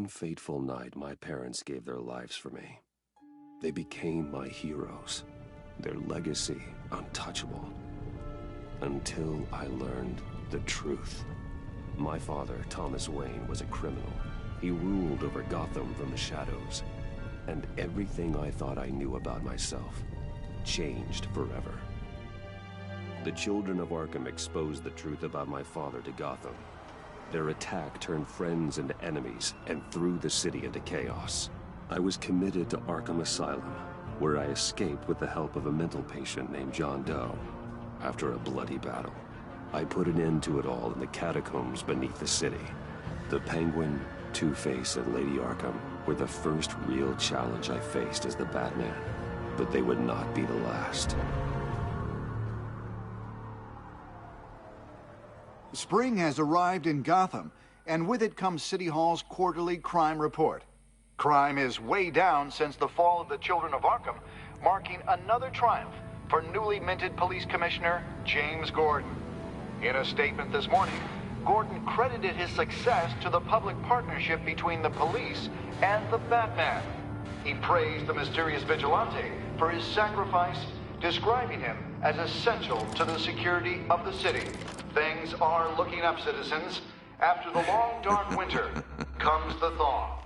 one fateful night, my parents gave their lives for me. They became my heroes, their legacy untouchable. Until I learned the truth. My father, Thomas Wayne, was a criminal. He ruled over Gotham from the shadows. And everything I thought I knew about myself changed forever. The children of Arkham exposed the truth about my father to Gotham. Their attack turned friends into enemies and threw the city into chaos. I was committed to Arkham Asylum, where I escaped with the help of a mental patient named John Doe. After a bloody battle, I put an end to it all in the catacombs beneath the city. The Penguin, Two-Face, and Lady Arkham were the first real challenge I faced as the Batman, but they would not be the last. Spring has arrived in Gotham, and with it comes City Hall's quarterly crime report. Crime is way down since the fall of the Children of Arkham, marking another triumph for newly minted Police Commissioner James Gordon. In a statement this morning, Gordon credited his success to the public partnership between the police and the Batman. He praised the mysterious vigilante for his sacrifice, describing him as essential to the security of the city. Things are looking up, citizens. After the long, dark winter comes the thaw.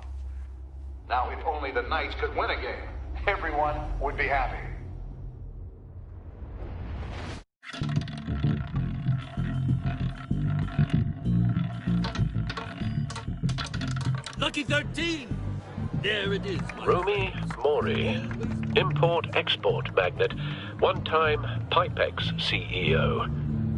Now, if only the Knights could win a game, everyone would be happy. Lucky 13! There it is. Rumi Mori, import-export magnate, one-time Pipex CEO,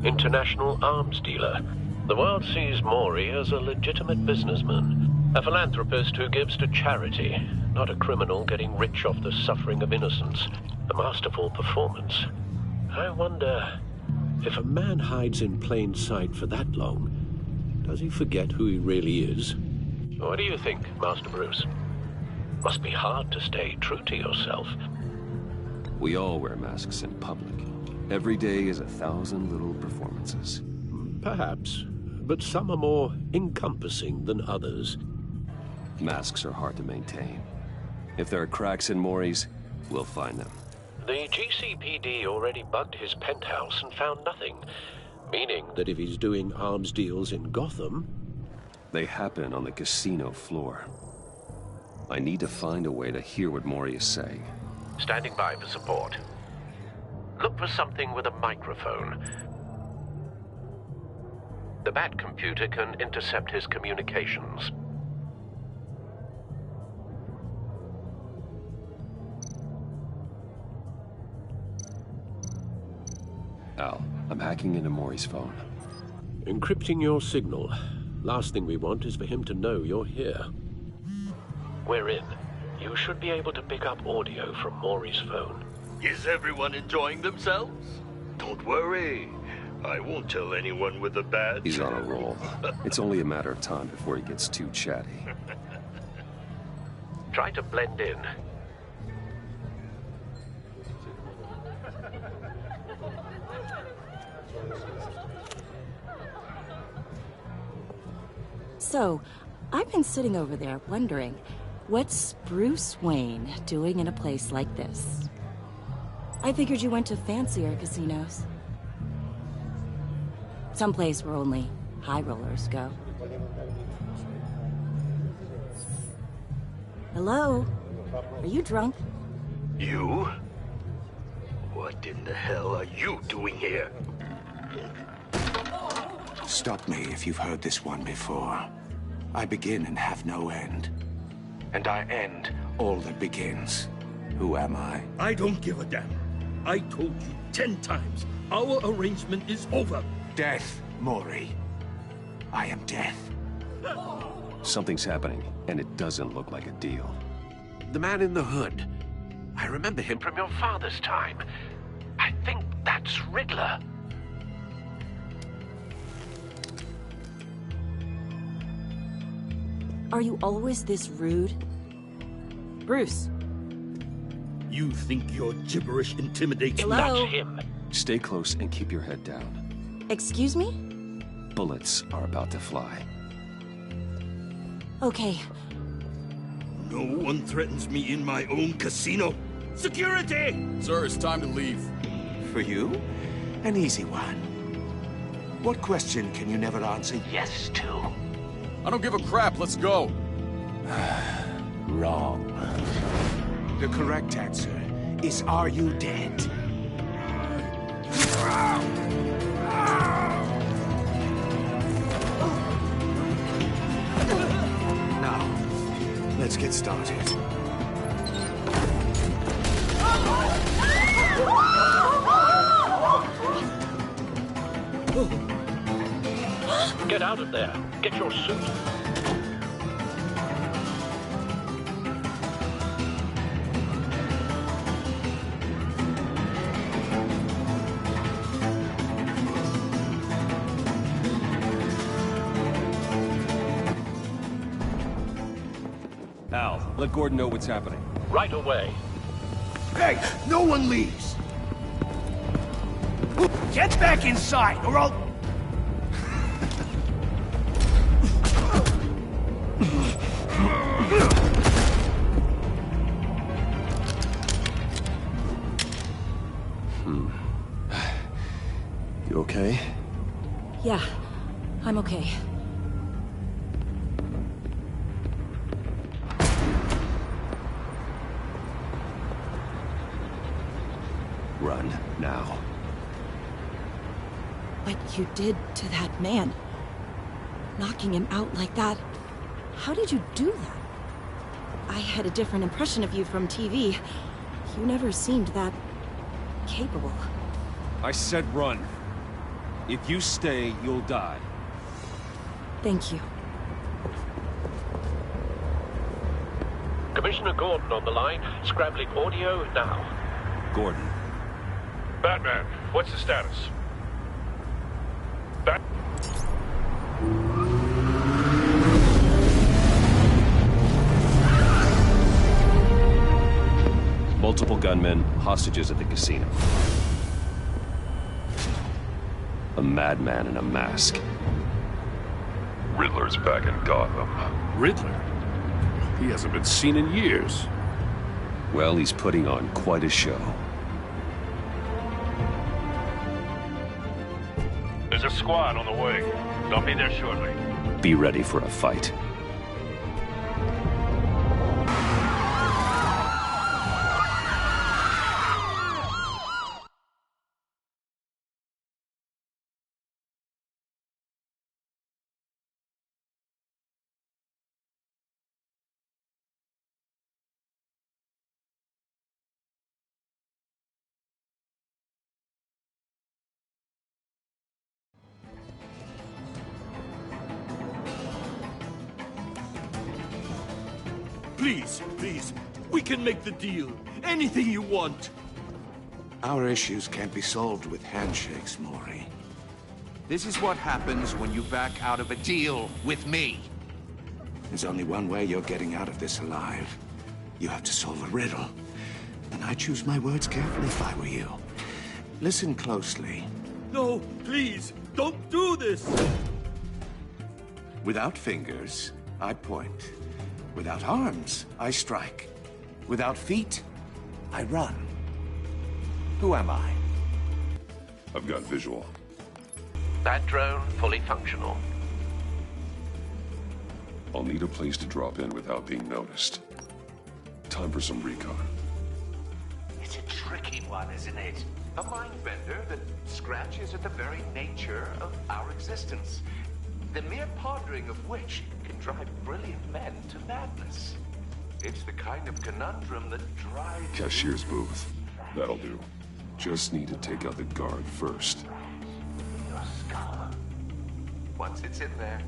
international arms dealer. The world sees Mori as a legitimate businessman, a philanthropist who gives to charity, not a criminal getting rich off the suffering of innocence. A masterful performance. I wonder, if a man hides in plain sight for that long, does he forget who he really is? What do you think, Master Bruce? Must be hard to stay true to yourself. We all wear masks in public. Every day is 1,000 little performances. Perhaps, but some are more encompassing than others. Masks are hard to maintain. If there are cracks in Mori's, we'll find them. The GCPD already bugged his penthouse and found nothing, meaning that if he's doing arms deals in Gotham... They happen on the casino floor. I need to find a way to hear what Mori is saying. Standing by for support. Look for something with a microphone. The Bat computer can intercept his communications. Al, I'm hacking into Mori's phone. Encrypting your signal. Last thing we want is for him to know you're here. We're in. You should be able to pick up audio from Mori's phone. Is everyone enjoying themselves? Don't worry. I won't tell anyone with a badge. He's on a roll. It's only a matter of time before he gets too chatty. Try to blend in. So, I've been sitting over there wondering, what's Bruce Wayne doing in a place like this? I figured you went to fancier casinos. Someplace where only high rollers go. Hello? Are you drunk? You? What in the hell are you doing here? Stop me if you've heard this one before. I begin and have no end. And I end all that begins. Who am I? I don't give a damn. I told you 10 times. Our arrangement is over. Death, Mori. I am death. Something's happening, and it doesn't look like a deal. The man in the hood. I remember him from your father's time. I think that's Riddler. Are you always this rude? Bruce. You think your gibberish intimidates me? Hello? That's him. Stay close and keep your head down. Excuse me? Bullets are about to fly. Okay, No one threatens me in my own casino. Security! Sir, it's time to leave. For you? An easy one. What question can you never answer yes to? I don't give a crap, let's go. Wrong. The correct answer is, are you dead? Now, let's get started. Get out of there. Get your suit. Al, let Gordon know what's happening. Right away. Hey, no one leaves! Get back inside, or I'll... You okay? Yeah, I'm okay. Run, now. What you did to that man, knocking him out like that, how did you do that? I had a different impression of you from TV. You never seemed that capable. I said run. If you stay, you'll die. Thank you. Commissioner Gordon on the line. Scrambling audio now. Gordon. Batman, what's the status? Multiple gunmen, hostages at the casino. A madman in a mask. Riddler's back in Gotham. Riddler? He hasn't been seen in years. Well, he's putting on quite a show. There's a squad on the way. They'll be there shortly. Be ready for a fight. Please, please, we can make the deal. Anything you want. Our issues can't be solved with handshakes, Mori. This is what happens when you back out of a deal with me. There's only one way you're getting out of this alive. You have to solve a riddle. And I choose my words carefully if I were you. Listen closely. No, please, don't do this! Without fingers, I point. Without arms, I strike. Without feet, I run. Who am I? I've got visual. That drone fully functional. I'll need a place to drop in without being noticed. Time for some recon. It's a tricky one, isn't it? A mind bender that scratches at the very nature of our existence. The mere pondering of which can drive brilliant men to madness. It's the kind of conundrum that drives... Cashier's booth. That'll do. Just need to take out the guard first. Your skull. Once it's in there...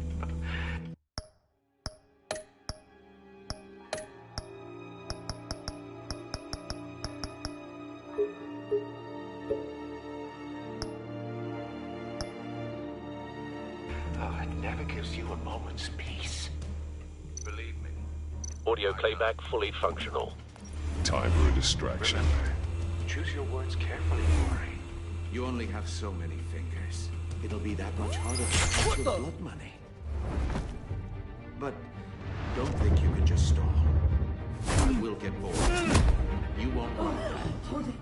Oh, it never gives you a moment's peace. Believe me. Audio playback fully functional. Time for a distraction. Remember, choose your words carefully, Mori. You only have so many fingers. It'll be that much harder to get your blood money. But don't think you can just stall. Gotham will get bored. You won't mind. Hold it.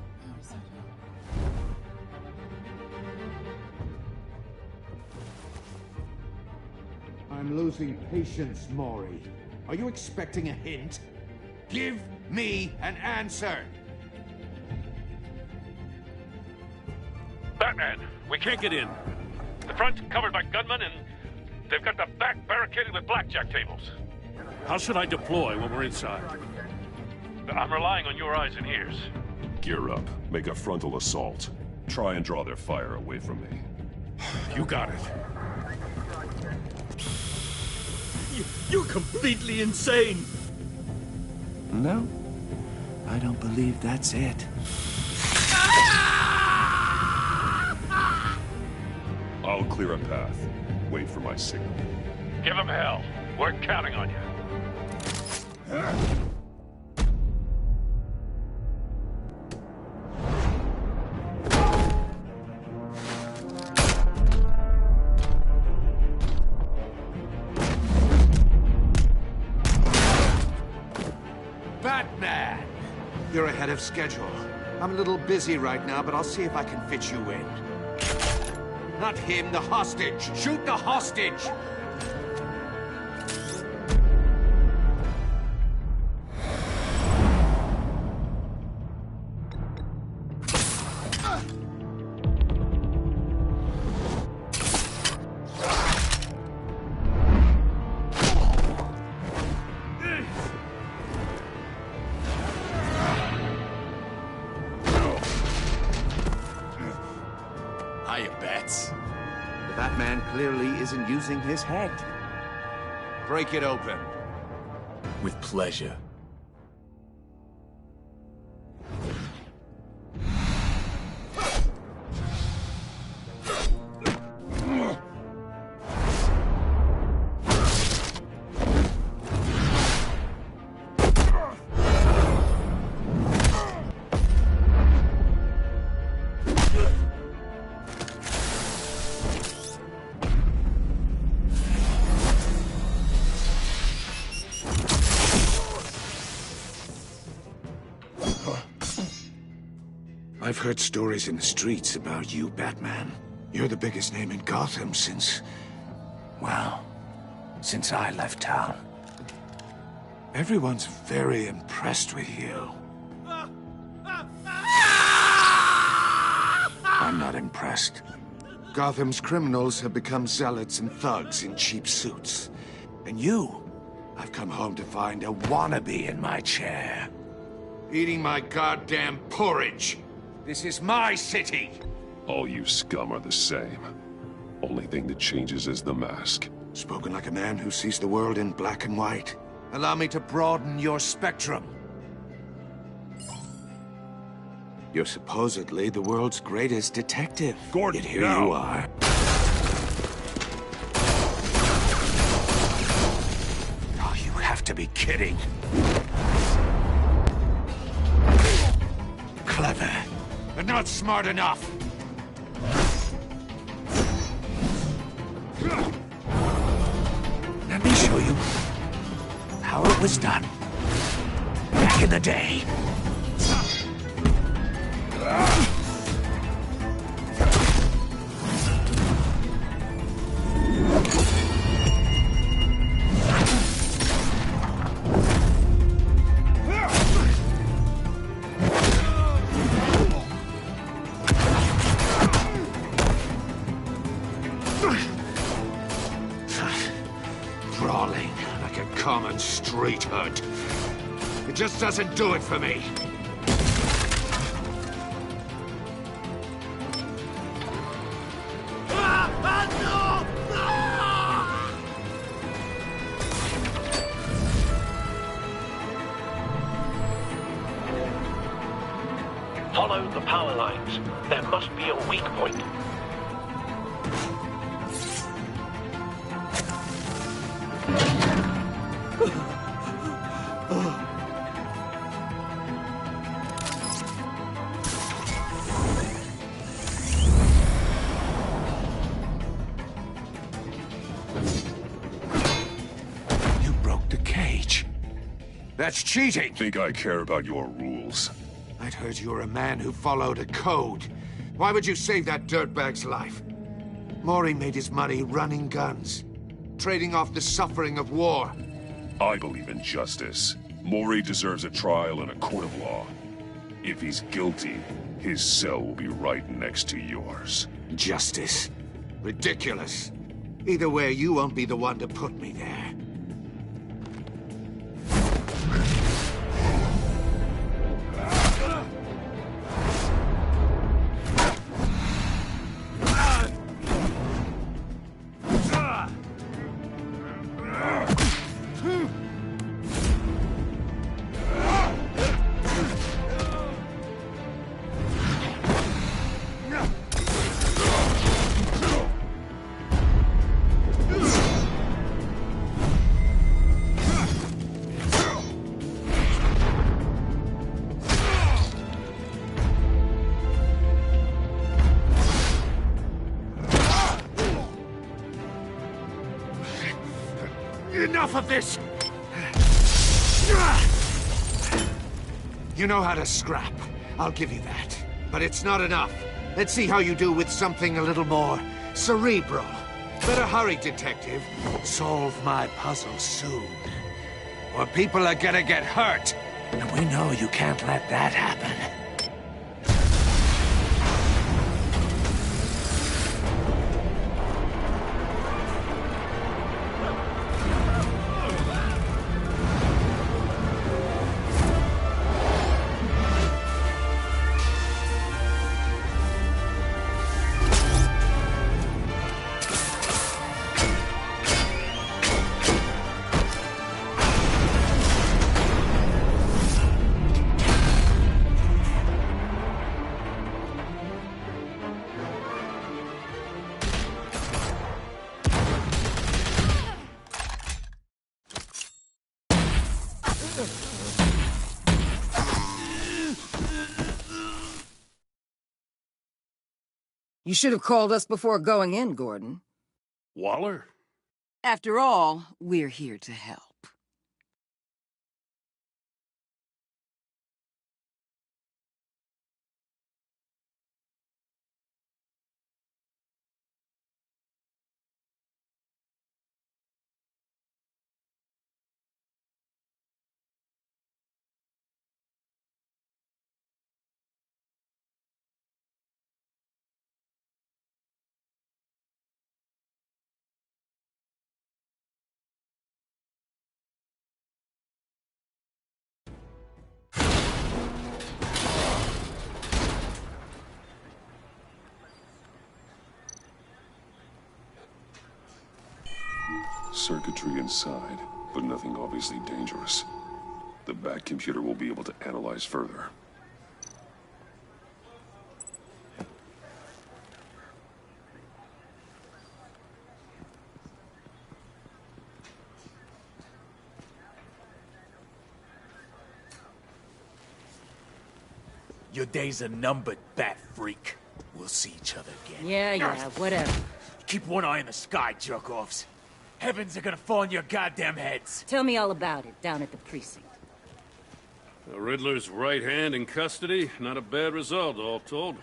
I'm losing patience, Maury. Are you expecting a hint? Give me an answer! Batman, we can't get in. The front's covered by gunmen, and they've got the back barricaded with blackjack tables. How should I deploy when we're inside? I'm relying on your eyes and ears. Gear up. Make a frontal assault. Try and draw their fire away from me. You got it. You're completely insane! No, I don't believe that's it. I'll clear a path. Wait for my signal. Give them hell. We're counting on you. Batman! You're ahead of schedule. I'm a little busy right now, but I'll see if I can fit you in. Not him, the hostage! Shoot the hostage! Hiya, Bats. The Batman clearly isn't using his head. Break it open. With pleasure. I've heard stories in the streets about you, Batman. You're the biggest name in Gotham since... well, since I left town. Everyone's very impressed with you. I'm not impressed. Gotham's criminals have become zealots and thugs in cheap suits. And you, I've come home to find a wannabe in my chair. Eating my goddamn porridge. This is my city! All you scum are the same. Only thing that changes is the mask. Spoken like a man who sees the world in black and white. Allow me to broaden your spectrum. You're supposedly the world's greatest detective. Gordon, yet here now. you are. Oh, you have to be kidding. Clever, but not smart enough. Let me show you how it was done back in the day. Crawling like a common street hood. It just doesn't do it for me. Follow the power lines. There must be a weak point. You broke the cage. That's cheating! Think I care about your rules? I'd heard you were a man who followed a code. Why would you save that dirtbag's life? Mori made his money running guns, trading off the suffering of war. I believe in justice. Mori deserves a trial in a court of law. If he's guilty, his cell will be right next to yours. Justice? Ridiculous. Either way, you won't be the one to put me there. Enough of this! You know how to scrap. I'll give you that. But it's not enough. Let's see how you do with something a little more cerebral. Better hurry, detective. Solve my puzzle soon. Or people are gonna get hurt. And we know you can't let that happen. You should have called us before going in, Gordon. Waller? After all, we're here to help. Circuitry inside, but nothing obviously dangerous. The back computer will be able to analyze further. Your days are numbered, bat freak. We'll see each other again. Yeah, whatever. Keep one eye in the sky, jerk-offs. Heavens are gonna fall on your goddamn heads. Tell me all about it down at the precinct. The Riddler's right hand in custody. Not a bad result, all told.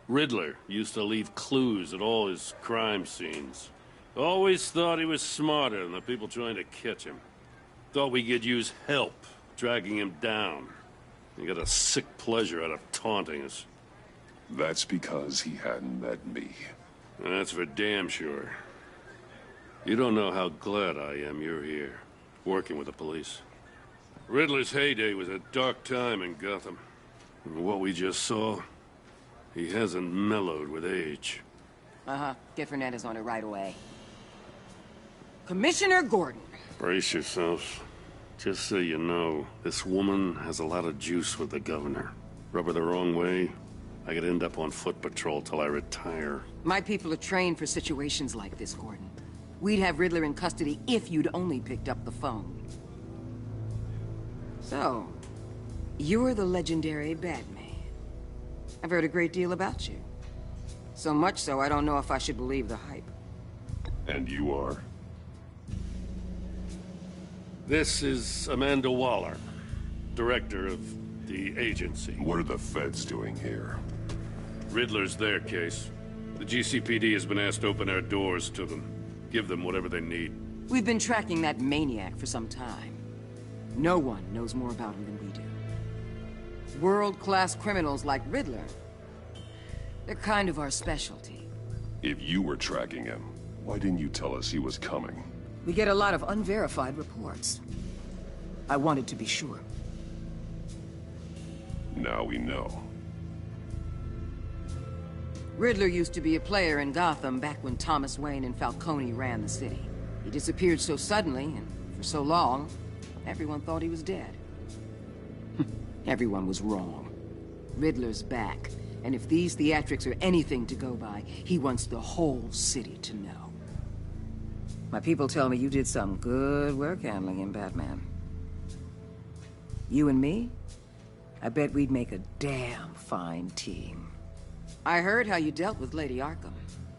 Riddler used to leave clues at all his crime scenes. Always thought he was smarter than the people trying to catch him. Thought we could use help, dragging him down. He got a sick pleasure out of taunting us. That's because he hadn't met me. That's for damn sure. You don't know how glad I am you're here, working with the police. Riddler's heyday was a dark time in Gotham. And what we just saw, he hasn't mellowed with age. Uh-huh. Get Fernandez on it right away. Commissioner Gordon. Brace yourselves. Just so you know, this woman has a lot of juice with the governor. Rub her the wrong way, I could end up on foot patrol till I retire. My people are trained for situations like this, Gordon. We'd have Riddler in custody if you'd only picked up the phone. So, you're the legendary Batman. I've heard a great deal about you. So much so, I don't know if I should believe the hype. And you are? This is Amanda Waller, director of the agency. What are the feds doing here? Riddler's their case. The GCPD has been asked to open our doors to them. Give them whatever they need. We've been tracking that maniac for some time. No one knows more about him than we do. World-class criminals like Riddler. They're kind of our specialty. If you were tracking him, why didn't you tell us he was coming? We get a lot of unverified reports. I wanted to be sure. Now we know. Riddler used to be a player in Gotham back when Thomas Wayne and Falcone ran the city. He disappeared so suddenly, and for so long, everyone thought he was dead. Everyone was wrong. Riddler's back, and if these theatrics are anything to go by, he wants the whole city to know. My people tell me you did some good work handling him, Batman. You and me? I bet we'd make a damn fine team. I heard how you dealt with Lady Arkham.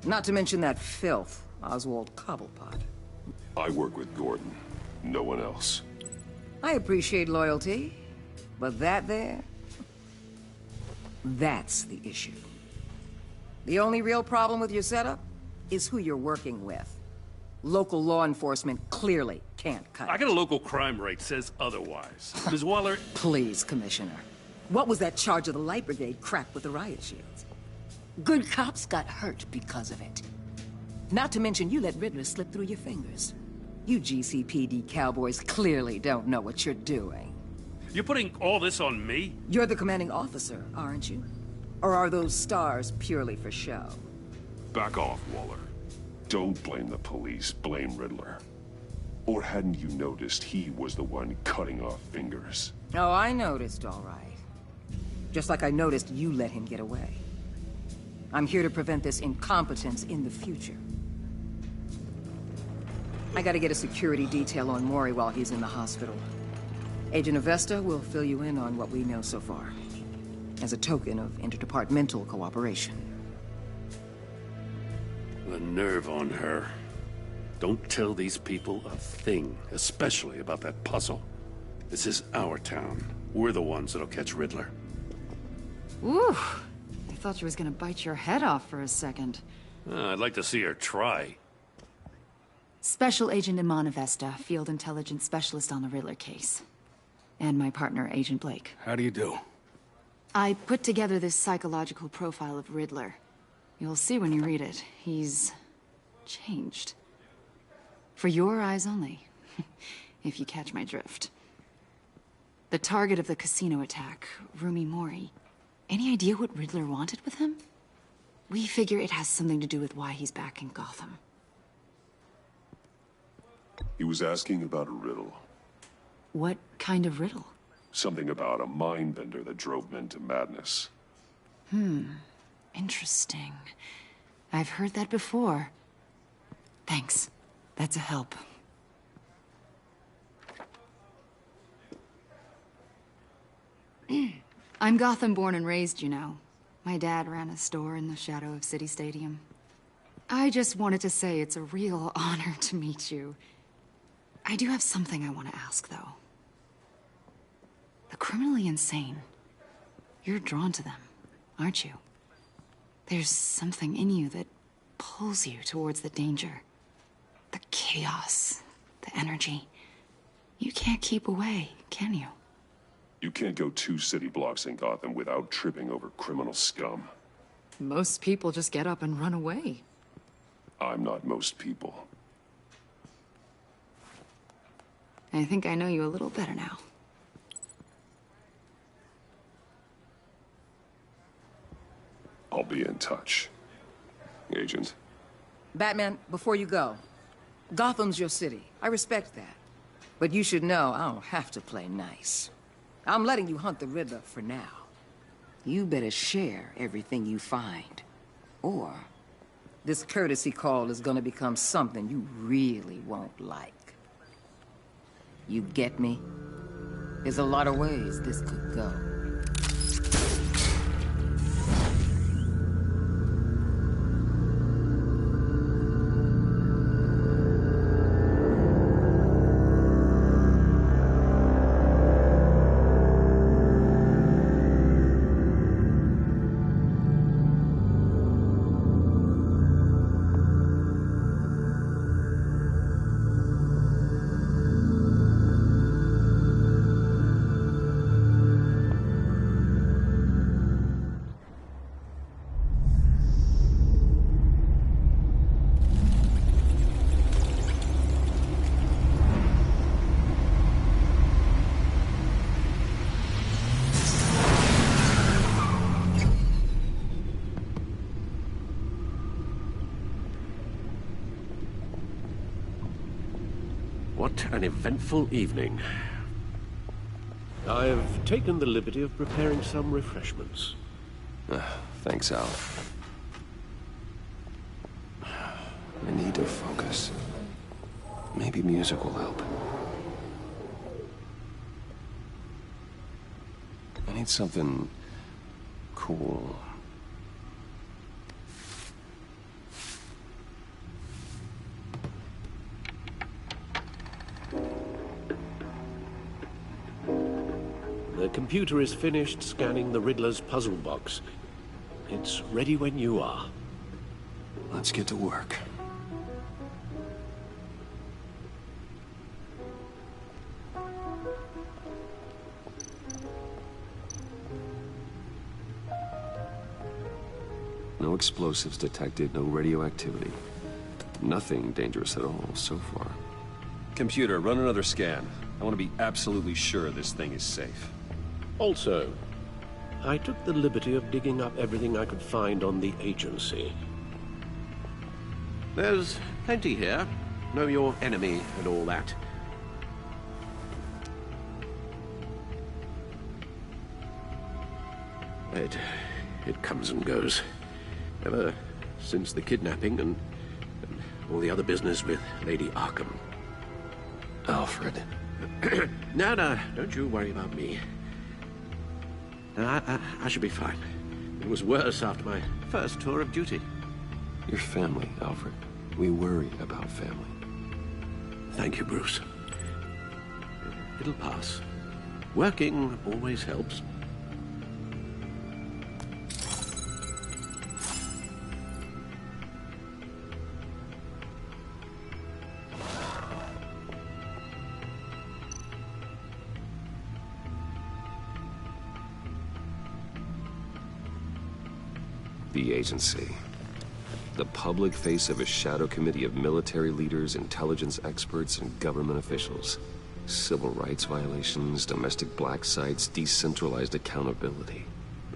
Not to mention that filth, Oswald Cobblepot. I work with Gordon. No one else. I appreciate loyalty, but that there... that's the issue. The only real problem with your setup is who you're working with. Local law enforcement clearly can't cut it. I got a local crime rate says otherwise. Ms. Waller... Please, Commissioner. What was that charge of the Light Brigade crap with the riot shields? Good cops got hurt because of it. Not to mention you let Riddler slip through your fingers. You GCPD cowboys clearly don't know what you're doing. You're putting all this on me? You're the commanding officer, aren't you? Or are those stars purely for show? Back off, Waller. Don't blame the police, blame Riddler. Or hadn't you noticed he was the one cutting off fingers? Oh, I noticed, all right. Just like I noticed you let him get away. I'm here to prevent this incompetence in the future. I gotta get a security detail on Mori while he's in the hospital. Agent Avesta will fill you in on what we know so far, as a token of interdepartmental cooperation. The nerve on her. Don't tell these people a thing, especially about that puzzle. This is our town. We're the ones that'll catch Riddler. Ooh, I thought she was gonna bite your head off for a second. I'd like to see her try. Special Agent Iman Avesta, Field Intelligence Specialist on the Riddler case. And my partner, Agent Blake. How do you do? I put together this psychological profile of Riddler. You'll see when you read it. He's... changed. For your eyes only, if you catch my drift. The target of the casino attack, Rumi Mori. Any idea what Riddler wanted with him? We figure it has something to do with why he's back in Gotham. He was asking about a riddle. What kind of riddle? Something about a mind bender that drove men to madness. Interesting. I've heard that before. Thanks. That's a help. I'm Gotham born and raised, you know. My dad ran a store in the shadow of City Stadium. I just wanted to say it's a real honor to meet you. I do have something I want to ask, though. The criminally insane. You're drawn to them, aren't you? There's something in you that pulls you towards the danger. The chaos, the energy. You can't keep away, can you? You can't go 2 city blocks in Gotham without tripping over criminal scum. Most people just get up and run away. I'm not most people. I think I know you a little better now. I'll be in touch, Agent. Batman, before you go, Gotham's your city. I respect that. But you should know I don't have to play nice. I'm letting you hunt the Riddler for now. You better share everything you find. Or this courtesy call is gonna become something you really won't like. You get me? There's a lot of ways this could go. What an eventful evening. I've taken the liberty of preparing some refreshments. Thanks, Al. I need to focus. Maybe music will help. I need something cool. The computer is finished scanning the Riddler's puzzle box. It's ready when you are. Let's get to work. No explosives detected, no radioactivity. Nothing dangerous at all so far. Computer, run another scan. I want to be absolutely sure this thing is safe. Also, I took the liberty of digging up everything I could find on the agency. There's plenty here. Know your enemy and all that. It comes and goes. Ever since the kidnapping and all the other business with Lady Arkham. Alfred. No, don't you worry about me. I should be fine. It was worse after my first tour of duty. Your family, Alfred. We worry about family. Thank you, Bruce. It'll pass. Working always helps. The agency. The public face of a shadow committee of military leaders, intelligence experts, and government officials. Civil rights violations, domestic black sites, decentralized accountability.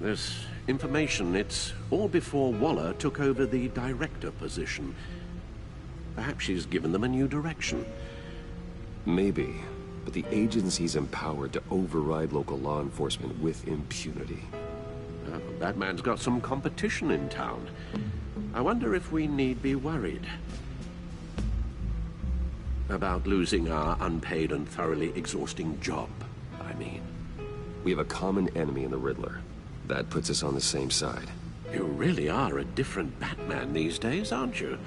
This information, it's all before Waller took over the director position. Perhaps she's given them a new direction. Maybe, but the agency's empowered to override local law enforcement with impunity. Batman's got some competition in town. I wonder if we need be worried about losing our unpaid and thoroughly exhausting job, I mean. We have a common enemy in the Riddler. That puts us on the same side. You really are a different Batman these days, aren't you?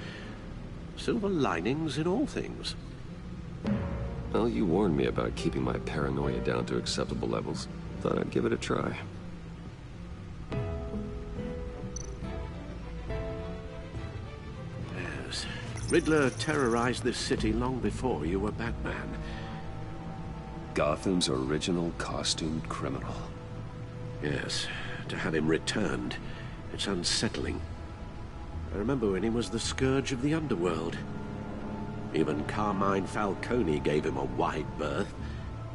Silver linings in all things. Well, you warned me about keeping my paranoia down to acceptable levels. Thought I'd give it a try. Riddler terrorized this city long before you were Batman. Gotham's original costumed criminal. Yes, to have him returned, it's unsettling. I remember when he was the scourge of the underworld. Even Carmine Falcone gave him a wide berth.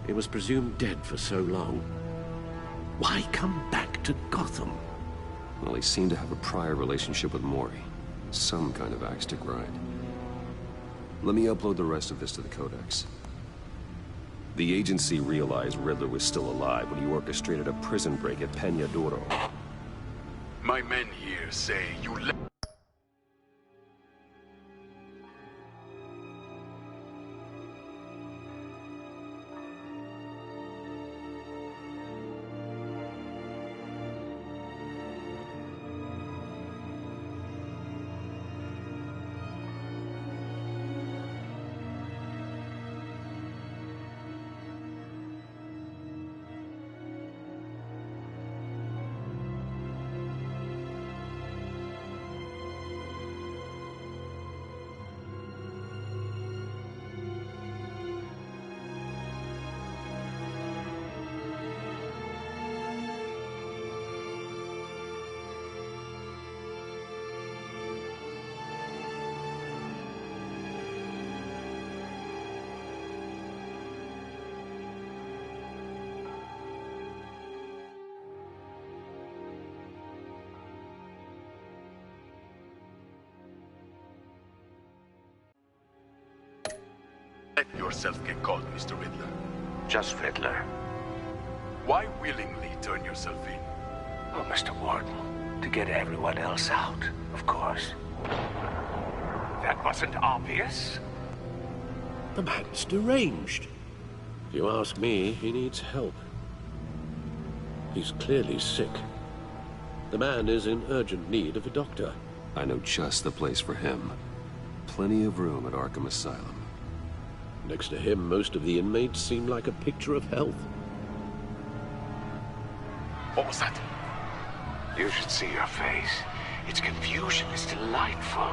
He was presumed dead for so long. Why come back to Gotham? Well, he seemed to have a prior relationship with Mori. Some kind of axe to grind. Let me upload the rest of this to the Codex. The agency realized Riddler was still alive when he orchestrated a prison break at Peña Duro. My men here say you left. let yourself get caught, Mr. Riddler. Just Riddler. Why willingly turn yourself in? Oh, Mr. Warden, to get everyone else out, of course. That wasn't obvious. The man's deranged. If you ask me, he needs help. He's clearly sick. The man is in urgent need of a doctor. I know just the place for him. Plenty of room at Arkham Asylum. Next to him, most of the inmates seem like a picture of health. What was that? You should see your face. Its confusion is delightful.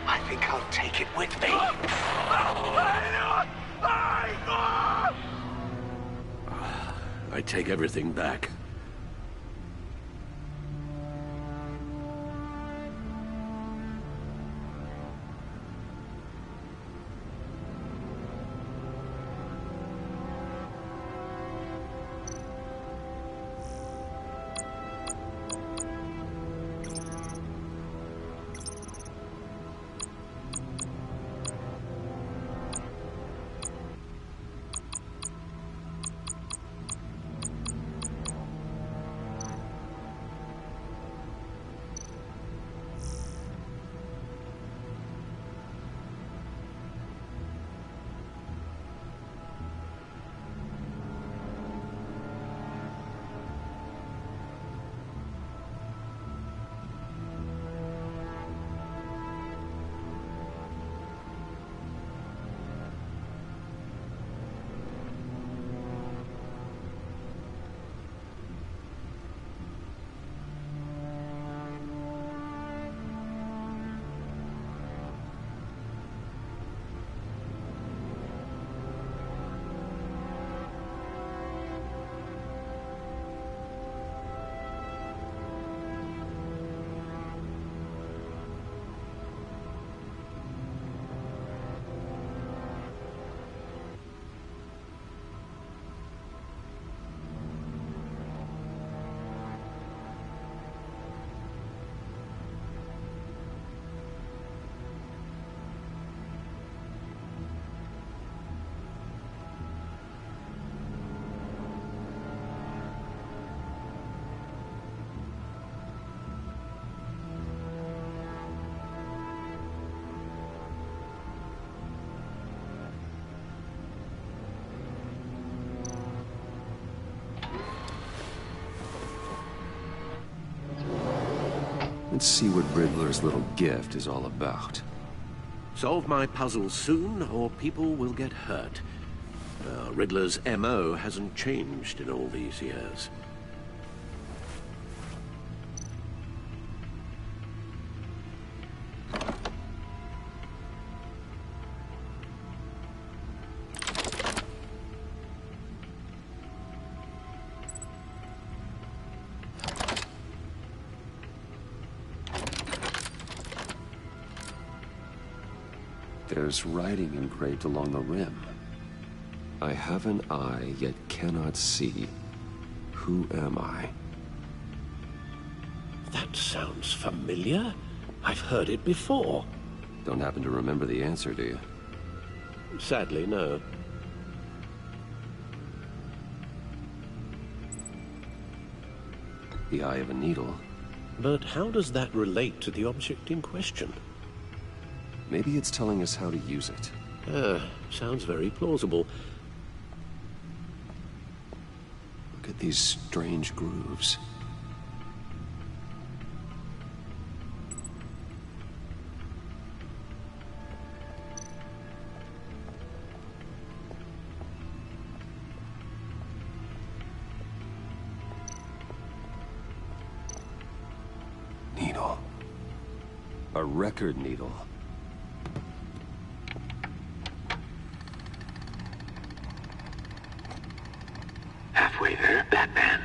I think I'll take it with me. I take everything back. Let's see what Riddler's little gift is all about. Solve my puzzle soon, or people will get hurt. Riddler's MO hasn't changed in all these years. There's writing engraved along the rim. I have an eye, yet cannot see. Who am I? That sounds familiar. I've heard it before. Don't happen to remember the answer, do you? Sadly, no. The eye of a needle. But how does that relate to the object in question? Maybe it's telling us how to use it. Sounds very plausible. Look at these strange grooves. Needle. A record needle. Halfway there, Batman.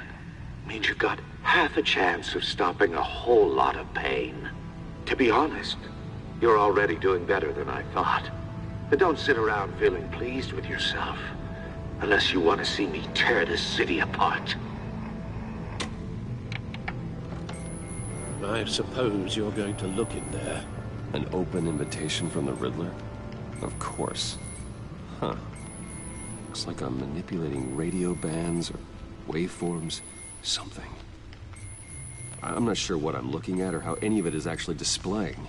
Means you've got half a chance of stopping a whole lot of pain. To be honest, you're already doing better than I thought. But don't sit around feeling pleased with yourself. Unless you want to see me tear this city apart. I suppose you're going to look in there. An open invitation from the Riddler? Of course. Huh. Looks like I'm manipulating radio bands or waveforms, something. I'm not sure what I'm looking at or how any of it is actually displaying.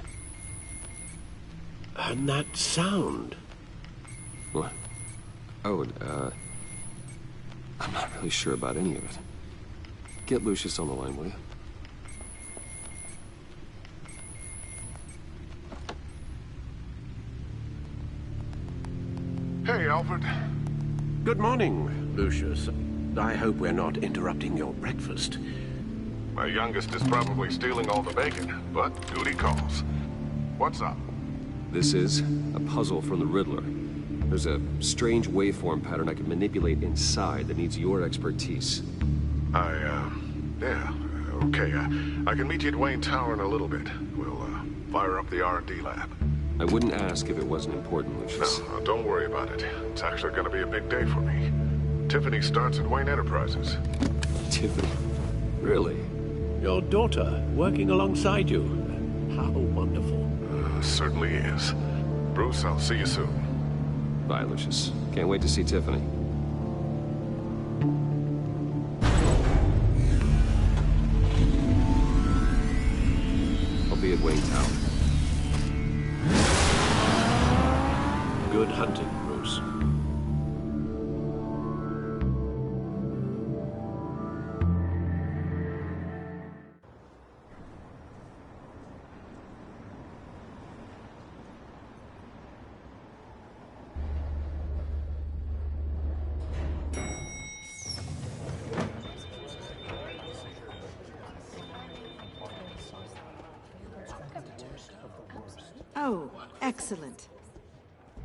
And that sound? What? Oh, I'm not really sure about any of it. Get Lucius on the line, will you? Hey, Alfred. Good morning, Lucius. I hope we're not interrupting your breakfast. My youngest is probably stealing all the bacon, but duty calls. What's up? This is a puzzle from the Riddler. There's a strange waveform pattern I can manipulate inside that needs your expertise. Yeah, okay. I can meet you at Wayne Tower in a little bit. We'll, fire up the R&D lab. I wouldn't ask if it wasn't important, Lucius. No, don't worry about it. It's actually gonna be a big day for me. Tiffany starts at Wayne Enterprises. Tiffany? Really? Your daughter working alongside you. How wonderful. Certainly is. Bruce, I'll see you soon. Bye, Lucius. Can't wait to see Tiffany. I'll be at Wayne Tower. Good hunting, Bruce. Oh, excellent.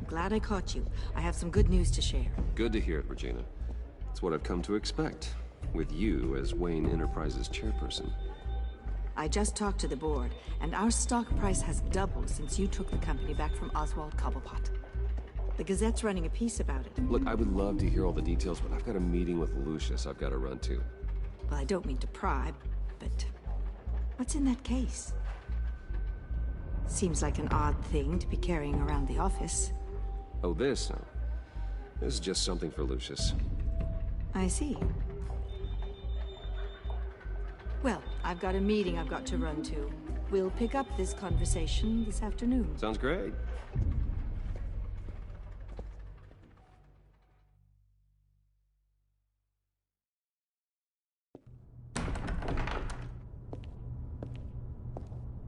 Glad I caught you. I have some good news to share. Good to hear it, Regina. It's what I've come to expect, with you as Wayne Enterprises chairperson. I just talked to the board, and our stock price has doubled since you took the company back from Oswald Cobblepot. The Gazette's running a piece about it. Look, I would love to hear all the details, but I've got a meeting with Lucius I've got to run to. Well, I don't mean to pry, but what's in that case? Seems like an odd thing to be carrying around the office. Oh, this? No. This is just something for Lucius. I see. Well, I've got a meeting I've got to run to. We'll pick up this conversation this afternoon. Sounds great.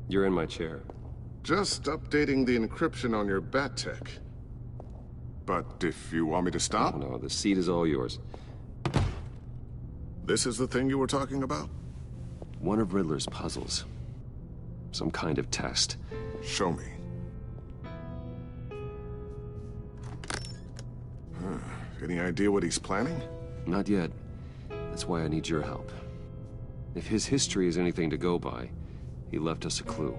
You're in my chair. Just updating the encryption on your Bat-Tech. But if you want me to stop? No, the seat is all yours. This is the thing you were talking about? One of Riddler's puzzles. Some kind of test. Show me. Any idea what he's planning? Not yet. That's why I need your help. If his history is anything to go by, he left us a clue.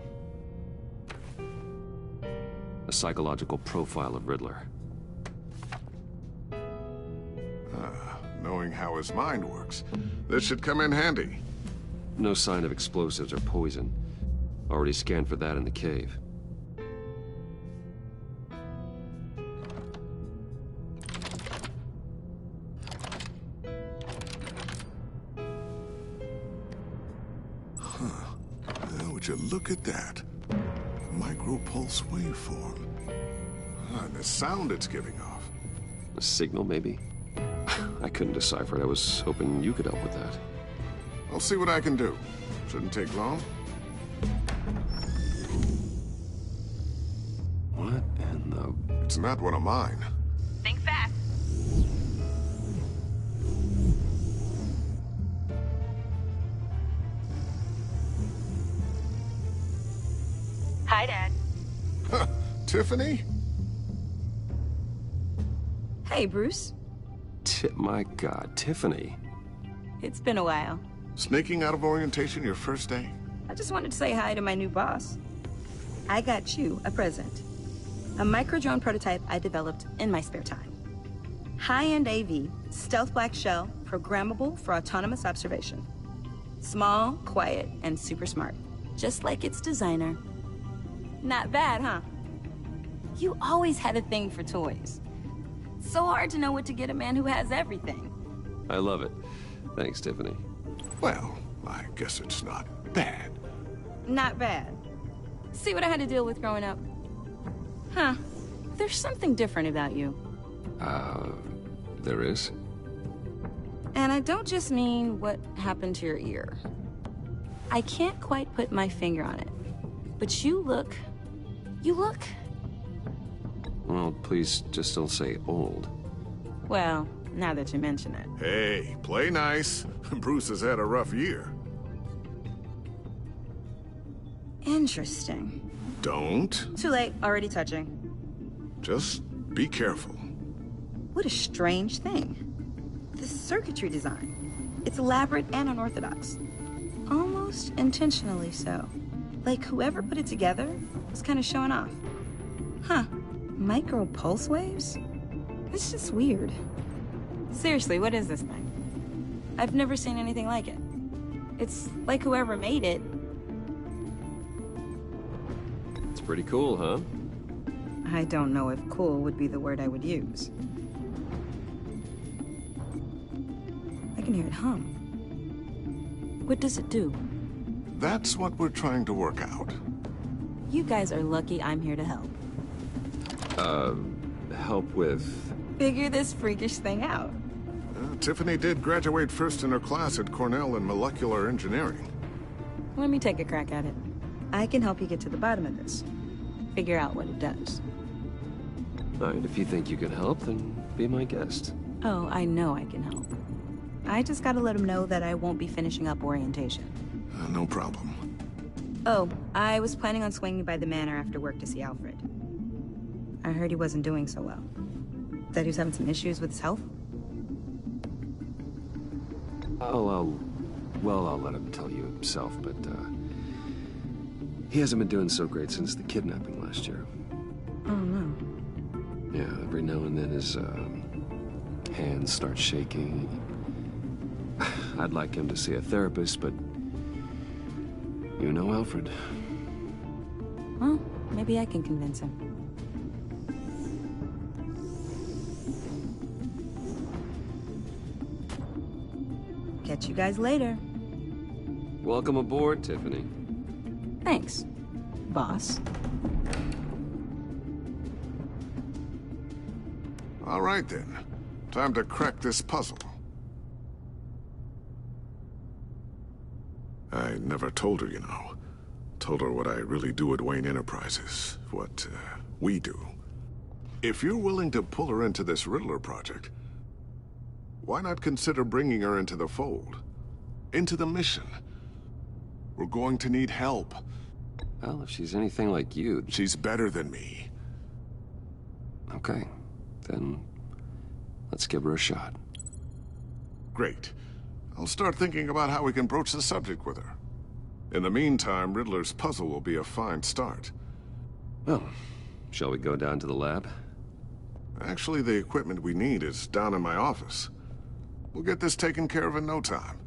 A psychological profile of Riddler. Knowing how his mind works, this should come in handy. No sign of explosives or poison. Already scanned for that in the cave. Now, would you look at that? Micropulse waveform. And the sound it's giving off. A signal, maybe? I couldn't decipher it. I was hoping you could help with that. I'll see what I can do. Shouldn't take long. What in the... It's not one of mine. Think fast. Hi, Dad. Tiffany? Hey, Bruce. My God, Tiffany. It's been a while. Sneaking out of orientation your first day? I just wanted to say hi to my new boss. I got you a present. A micro-drone prototype I developed in my spare time. High-end AV, stealth black shell, programmable for autonomous observation. Small, quiet, and super smart. Just like its designer. Not bad, huh? You always had a thing for toys. so hard to know what to get a man who has everything. I love it. Thanks, Tiffany. Well, I guess it's not bad. Not bad. See what I had to deal with growing up? Huh. There's something different about you. There is? And I don't just mean what happened to your ear. I can't quite put my finger on it. But you look... Well, please just don't say old. Well, now that you mention it. Hey, play nice. Bruce has had a rough year. Interesting. Don't. Too late, already touching. Just be careful. What a strange thing. The circuitry design. It's elaborate and unorthodox. Almost intentionally so. Like whoever put it together was kind of showing off. Huh. Micro pulse waves? It's just weird. Seriously, what is this thing? I've never seen anything like it. It's like whoever made it. It's pretty cool, huh? I don't know if cool would be the word I would use. I can hear it hum. What does it do? That's what we're trying to work out. You guys are lucky I'm here to help. Help with... Figure this freakish thing out. Tiffany did graduate first in her class at Cornell in molecular engineering. Let me take a crack at it. I can help you get to the bottom of this. Figure out what it does. All right, if you think you can help, then be my guest. Oh, I know I can help. I just gotta let him know that I won't be finishing up orientation. No problem. Oh, I was planning on swinging by the manor after work to see Alfred. I heard he wasn't doing so well. That he was having some issues with his health? I'll let him tell you himself, but, he hasn't been doing so great since the kidnapping last year. Oh, no. Yeah, every now and then his, hands start shaking. I'd like him to see a therapist, but... You know Alfred. Well, maybe I can convince him. Catch you guys later. Welcome aboard, Tiffany. Thanks, boss. All right, then. Time to crack this puzzle. I never told her, you know. Told her what I really do at Wayne Enterprises. What, we do. If you're willing to pull her into this Riddler project, why not consider bringing her into the fold? Into the mission? We're going to need help. Well, if she's anything like you... She's better than me. Okay. Then... let's give her a shot. Great. I'll start thinking about how we can broach the subject with her. In the meantime, Riddler's puzzle will be a fine start. Well, shall we go down to the lab? Actually, the equipment we need is down in my office. We'll get this taken care of in no time.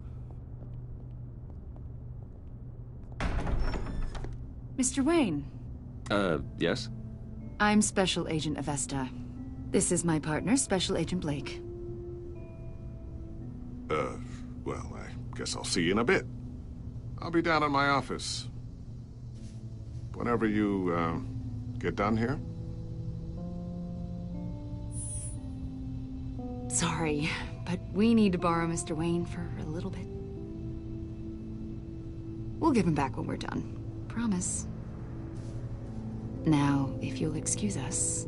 Mr. Wayne. Yes? I'm Special Agent Avesta. This is my partner, Special Agent Blake. Well, I guess I'll see you in a bit. I'll be down in my office. Whenever you, get done here. Sorry, but we need to borrow Mr. Wayne for a little bit. We'll give him back when we're done. Promise. Now, if you'll excuse us.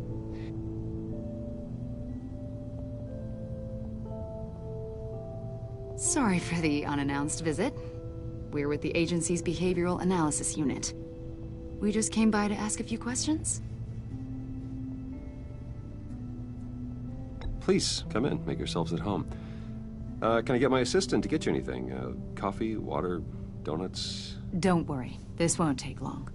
Sorry for the unannounced visit. We're with the agency's Behavioral Analysis Unit. We just came by to ask a few questions. Please, come in. Make yourselves at home. Can I get my assistant to get you anything? Coffee, water, donuts? Don't worry. This won't take long.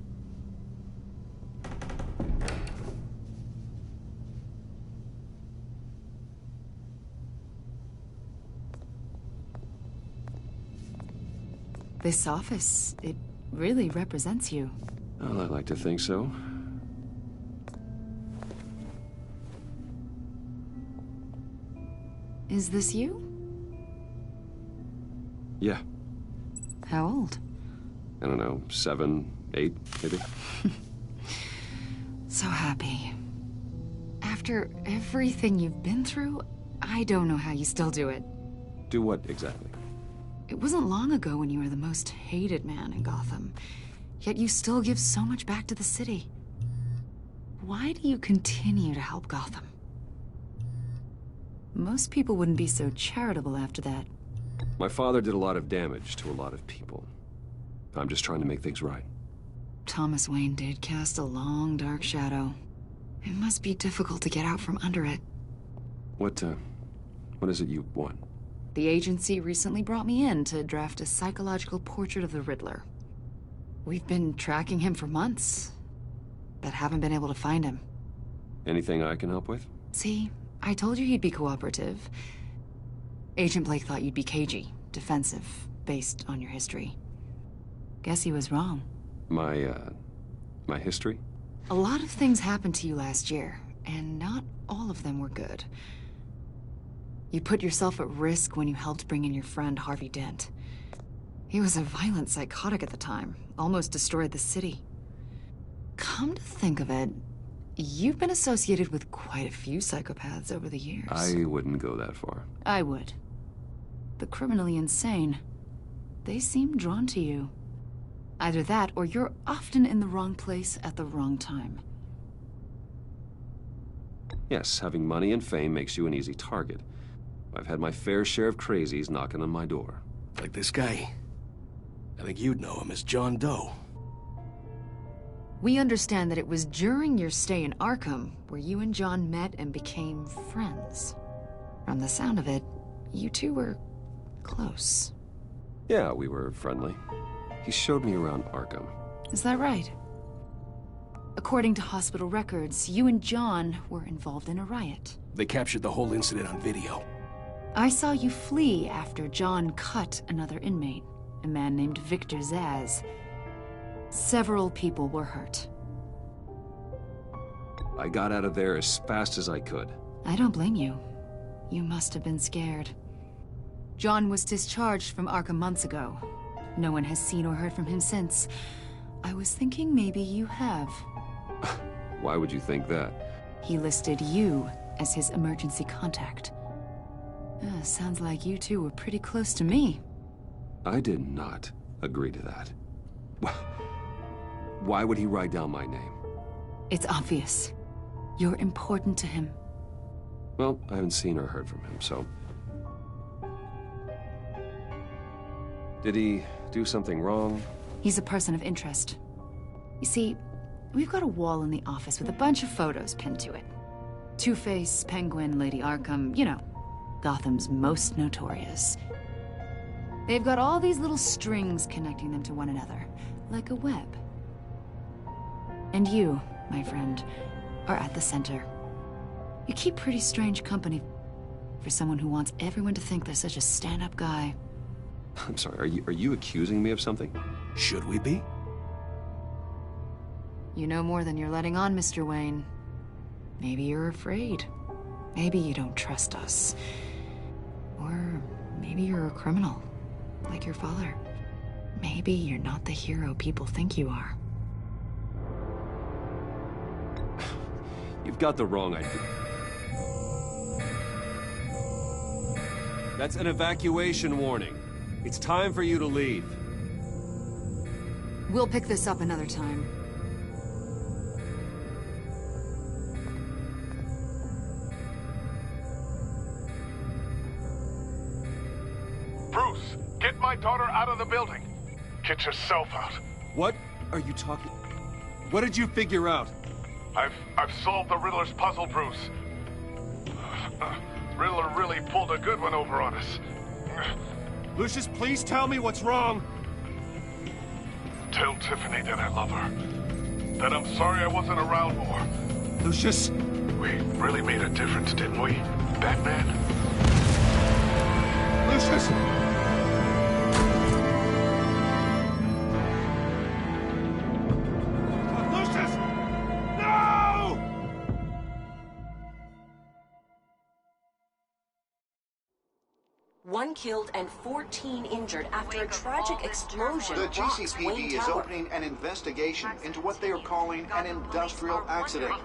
This office, it really represents you. Well, I'd like to think so. Is this you? Yeah. How old? I don't know, 7, 8, maybe? So happy. After everything you've been through, I don't know how you still do it. Do what exactly? It wasn't long ago when you were the most hated man in Gotham, yet you still give so much back to the city. Why do you continue to help Gotham? Most people wouldn't be so charitable after that. My father did a lot of damage to a lot of people. I'm just trying to make things right. Thomas Wayne did cast a long, dark shadow. It must be difficult to get out from under it. What is it you want? The agency recently brought me in to draft a psychological portrait of the Riddler. We've been tracking him for months, but haven't been able to find him. Anything I can help with? See, I told you he'd be cooperative. Agent Blake thought you'd be cagey, defensive, based on your history. Guess he was wrong. My history? A lot of things happened to you last year, and not all of them were good. You put yourself at risk when you helped bring in your friend Harvey Dent. He was a violent psychotic at the time, almost destroyed the city. Come to think of it, you've been associated with quite a few psychopaths over the years. I wouldn't go that far. I would. The criminally insane. They seem drawn to you. Either that, or you're often in the wrong place at the wrong time. Yes, having money and fame makes you an easy target. I've had my fair share of crazies knocking on my door. Like this guy. I think you'd know him as John Doe. We understand that it was during your stay in Arkham where you and John met and became friends. From the sound of it, you two were close. Yeah, we were friendly. He showed me around Arkham. Is that right? According to hospital records, you and John were involved in a riot. They captured the whole incident on video. I saw you flee after John cut another inmate, a man named Victor Zsasz. Several people were hurt. I got out of there as fast as I could. I don't blame you. You must have been scared. John was discharged from Arkham months ago. No one has seen or heard from him since. I was thinking maybe you have. Why would you think that? He listed you as his emergency contact. Sounds like you two were pretty close to me. I did not agree to that. Why would he write down my name? It's obvious. You're important to him. Well, I haven't seen or heard from him, so... Did he do something wrong? He's a person of interest. You see, we've got a wall in the office with a bunch of photos pinned to it. Two-Face, Penguin, Lady Arkham, you know, Gotham's most notorious. They've got all these little strings connecting them to one another, like a web. And you, my friend, are at the center. You keep pretty strange company for someone who wants everyone to think they're such a stand-up guy. I'm sorry, are you accusing me of something? Should we be? You know more than you're letting on, Mr. Wayne. Maybe you're afraid. Maybe you don't trust us. Or maybe you're a criminal, like your father. Maybe you're not the hero people think you are. You've got the wrong idea. That's an evacuation warning. It's time for you to leave. We'll pick this up another time. Bruce, get my daughter out of the building. Get yourself out. What are you talking? What did you figure out? I've solved the Riddler's puzzle, Bruce. Riddler really pulled a good one over on us. Lucius, please tell me what's wrong. Tell Tiffany that I love her. That I'm sorry I wasn't around more. Lucius! We really made a difference, didn't we, Batman? Lucius! 1 killed and 14 injured after a tragic explosion The rocks Wayne GCPD is Tower. opening an investigation into what they are calling an industrial accident.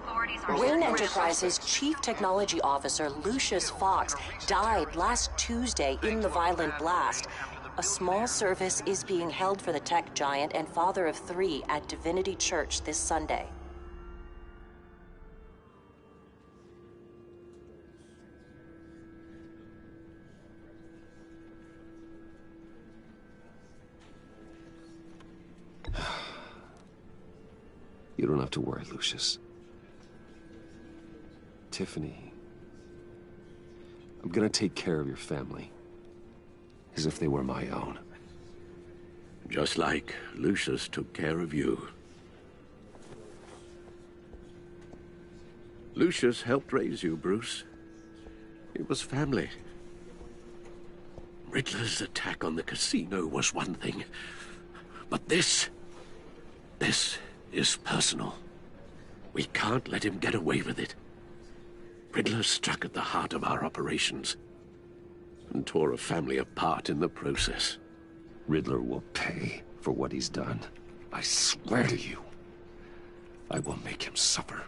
Wayne Enterprises Chief Technology Officer Lucius Fox died last Tuesday in the violent blast. A small service is being held for the tech giant and father of 3 at Divinity Church this Sunday. You don't have to worry, Lucius. Tiffany, I'm gonna take care of your family. As if they were my own. Just like Lucius took care of you. Lucius helped raise you, Bruce. It was family. Riddler's attack on the casino was one thing. But this is personal. We can't let him get away with it. Riddler struck at the heart of our operations and tore a family apart in the process. Riddler will pay for what he's done. I swear to you, I will make him suffer.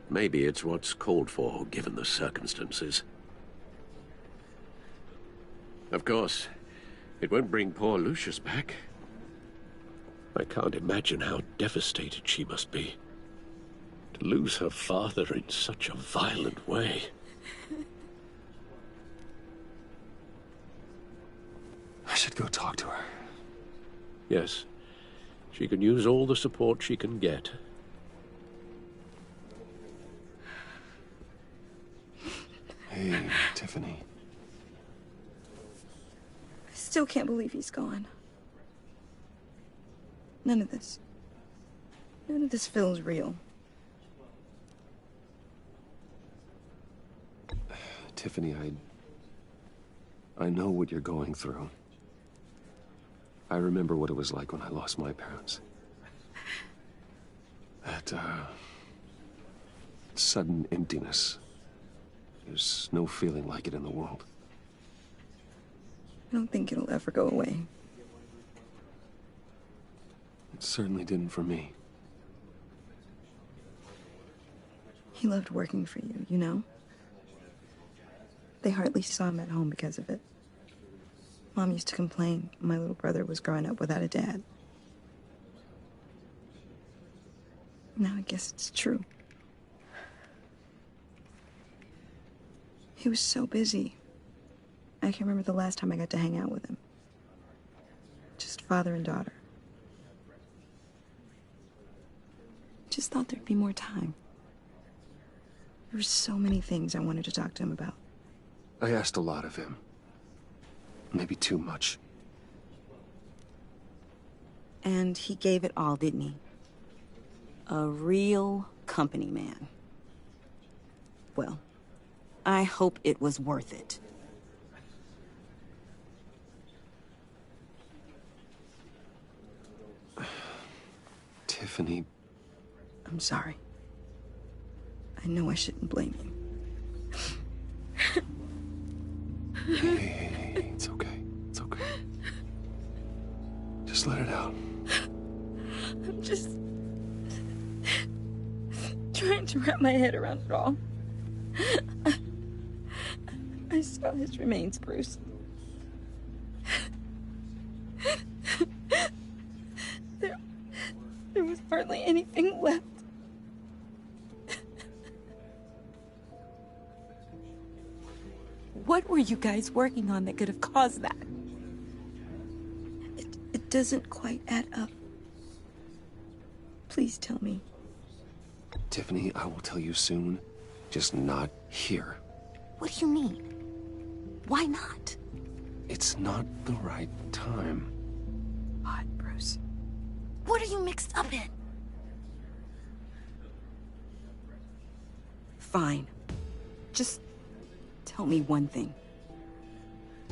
Maybe it's what's called for, given the circumstances. Of course, it won't bring poor Lucius back. I can't imagine how devastated she must be. To lose her father in such a violent way. I should go talk to her. Yes, she can use all the support she can get. Hey, Tiffany. I still can't believe he's gone. None of this feels real. Tiffany, I know what you're going through. I remember what it was like when I lost my parents. That, sudden emptiness. There's no feeling like it in the world. I don't think it'll ever go away. It certainly didn't for me. He loved working for you, you know? They hardly saw him at home because of it. Mom used to complain my little brother was growing up without a dad. Now I guess it's true. He was so busy. I can't remember the last time I got to hang out with him. Just father and daughter. Just thought there'd be more time. There were so many things I wanted to talk to him about. I asked a lot of him. Maybe too much. And he gave it all, didn't he? A real company man. Well, I hope it was worth it. Tiffany. I'm sorry. I know I shouldn't blame you. Hey, it's okay. It's okay. Just let it out. I'm just trying to wrap my head around it all. I saw his remains, Bruce. There was hardly anything left. What were you guys working on that could have caused that? It doesn't quite add up. Please tell me. Tiffany, I will tell you soon. Just not here. What do you mean? Why not? It's not the right time. Odd, Bruce. What are you mixed up in? Fine. Just tell me one thing.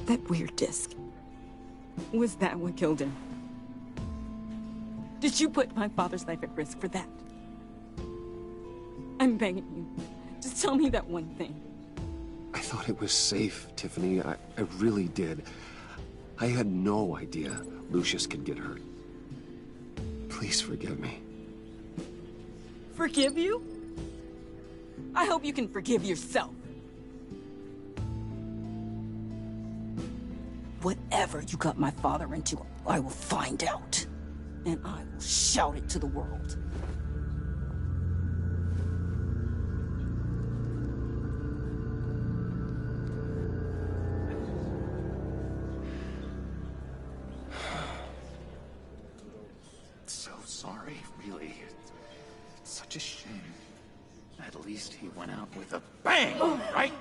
That weird disc. Was that what killed him? Did you put my father's life at risk for that? I'm begging you. Just tell me that one thing. I thought it was safe, Tiffany. I really did. I had no idea Lucius could get hurt. Please forgive me. Forgive you? I hope you can forgive yourself. Whatever you got my father into, I will find out. And I will shout it to the world. So sorry, really. It's such a shame. At least he went out with a bang, right?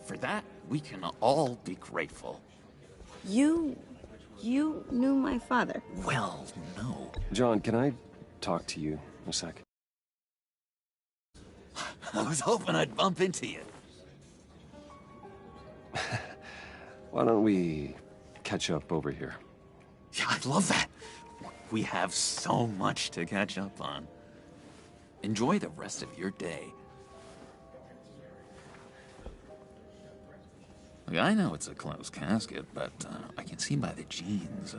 For that, we can all be grateful. You knew my father? Well, no. John, can I talk to you a sec? I was hoping I'd bump into you. Why don't we catch up over here? Yeah, I'd love that. We have so much to catch up on. Enjoy the rest of your day. Look, I know it's a closed casket, but I can see by the jeans,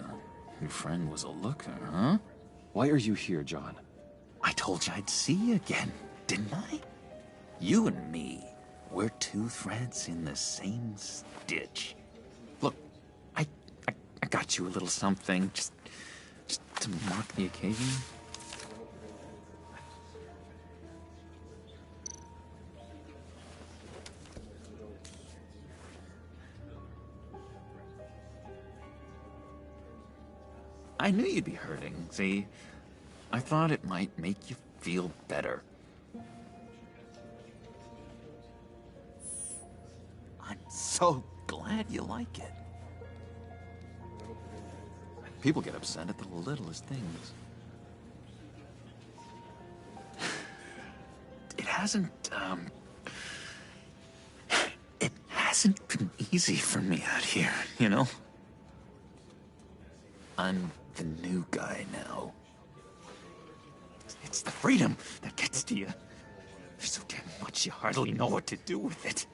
your friend was a looker, huh? Why are you here, John? I told you I'd see you again, didn't I? You and me, we're two threads in the same stitch. Look, I got you a little something, just to mark the occasion. I knew you'd be hurting, see? I thought it might make you feel better. I'm so glad you like it. People get upset at the littlest things. It hasn't been easy for me out here, you know? I'm the new guy now. It's the freedom that gets to you. There's so damn much you hardly know what to do with it.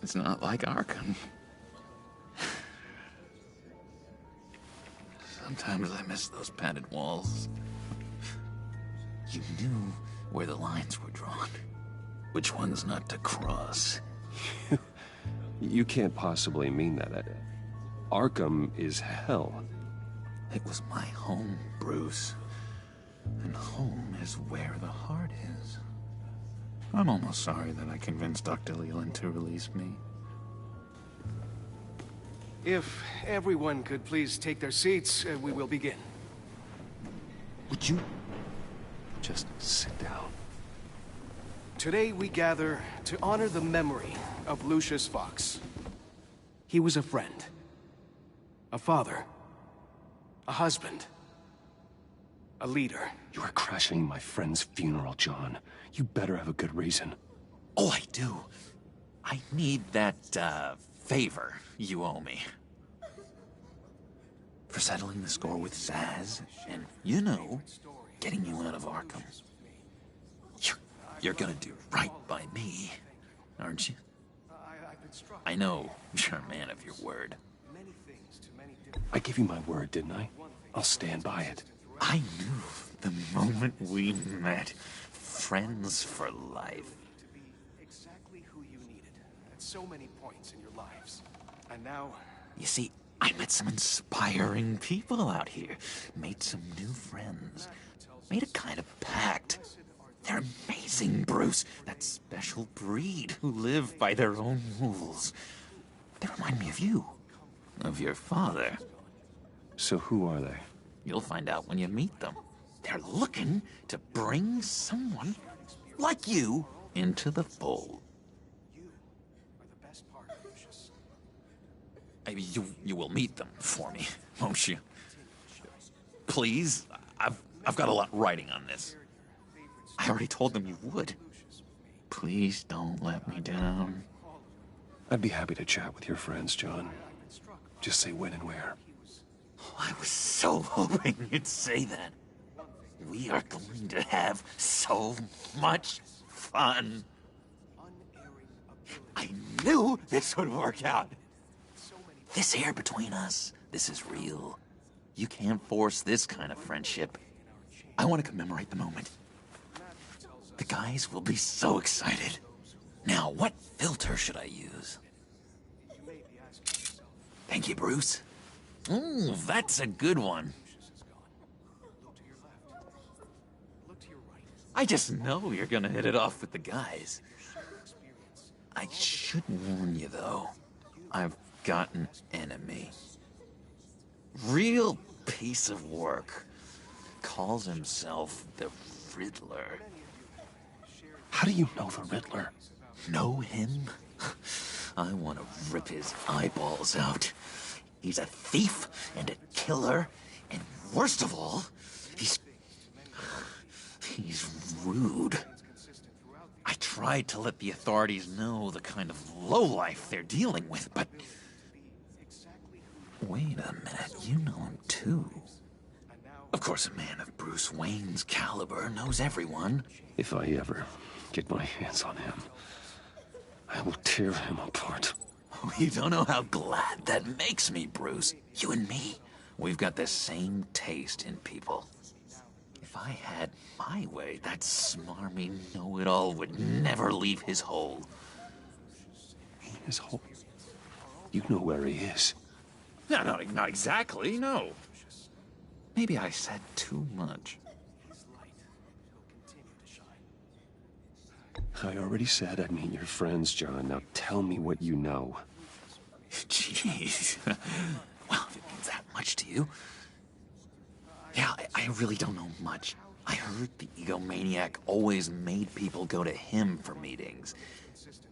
It's not like Arkham. Sometimes I miss those padded walls. You knew where the lines were drawn. Which ones not to cross. You can't possibly mean that. Arkham is hell. It was my home, Bruce. And home is where the heart is. I'm almost sorry that I convinced Dr. Leland to release me. If everyone could please take their seats, we will begin. Would you just sit down? Today we gather to honor the memory of Lucius Fox. He was a friend, a father, a husband, a leader. You are crashing my friend's funeral, John. You better have a good reason. Oh, I do. I need that, favor you owe me. For settling the score with Zsasz, and, you know, getting you out of Arkham. You're gonna do right by me, aren't you? I know you're a man of your word. I gave you my word, didn't I? I'll stand by it. I knew the moment we met. Friends for life. Exactly who you needed at so many points in your lives. And now... You see, I met some inspiring people out here. Made some new friends. Made a kind of pact. They're amazing, Bruce. That special breed who live by their own rules. They remind me of you. Of your father. So who are they? You'll find out when you meet them. They're looking to bring someone like you into the fold. Maybe you will meet them for me, won't you? Please? I've got a lot writing on this. I already told them you would. Please don't let me down. I'd be happy to chat with your friends, John. Just say when and where. I was so hoping you'd say that. We are going to have so much fun. I knew this would work out. This air between us, this is real. You can't force this kind of friendship. I want to commemorate the moment. The guys will be so excited. Now, what filter should I use? Thank you, Bruce. Ooh, that's a good one. I just know you're gonna hit it off with the guys. I should warn you, though. I've got an enemy. Real piece of work. Calls himself the Riddler. How do you know the Riddler? Know him? I want to rip his eyeballs out. He's a thief and a killer, and worst of all, he's rude. I tried to let the authorities know the kind of lowlife they're dealing with, but... Wait a minute, you know him too. Of course, a man of Bruce Wayne's caliber knows everyone. If I ever get my hands on him, I will tear him apart. You don't know how glad that makes me, Bruce. You and me, we've got the same taste in people. If I had my way, that smarmy know-it-all would never leave his hole. His hole? You know where he is. No, not exactly, no. Maybe I said too much. I already said I'd meet your friends, John. Now tell me what you know. Jeez. Well, if it means that much to you. Yeah, I really don't know much. I heard the egomaniac always made people go to him for meetings.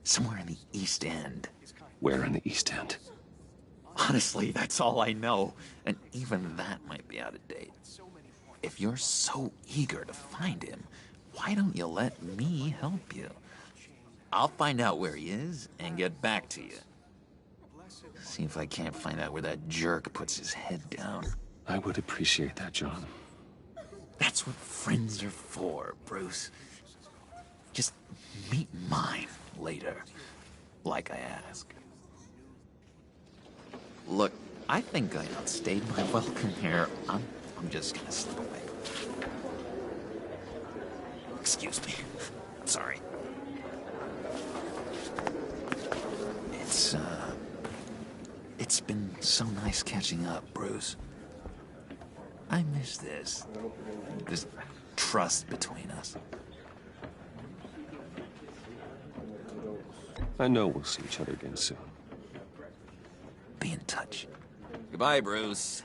Somewhere in the East End. Where in the East End? Honestly, that's all I know. And even that might be out of date. If you're so eager to find him, why don't you let me help you? I'll find out where he is and get back to you. See if I can't find out where that jerk puts his head down. I would appreciate that, John. That's what friends are for, Bruce. Just meet mine later, like I asked. Look, I think I outstayed my welcome here. I'm just gonna slip away. Excuse me. Sorry. It's been so nice catching up, Bruce. I miss this trust between us. I know we'll see each other again soon. Be in touch. Goodbye, Bruce.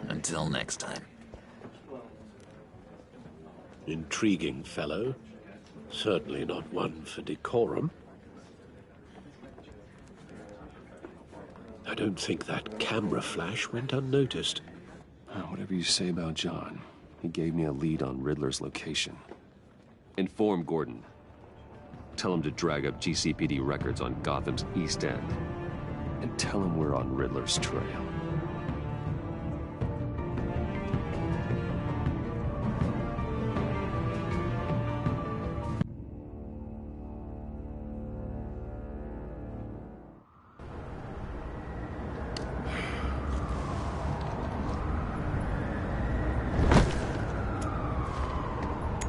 Until next time. Intriguing fellow. Certainly not one for decorum. I don't think that camera flash went unnoticed. Whatever you say about John, he gave me a lead on Riddler's location. Inform Gordon. Tell him to drag up GCPD records on Gotham's East End. And tell him we're on Riddler's trail.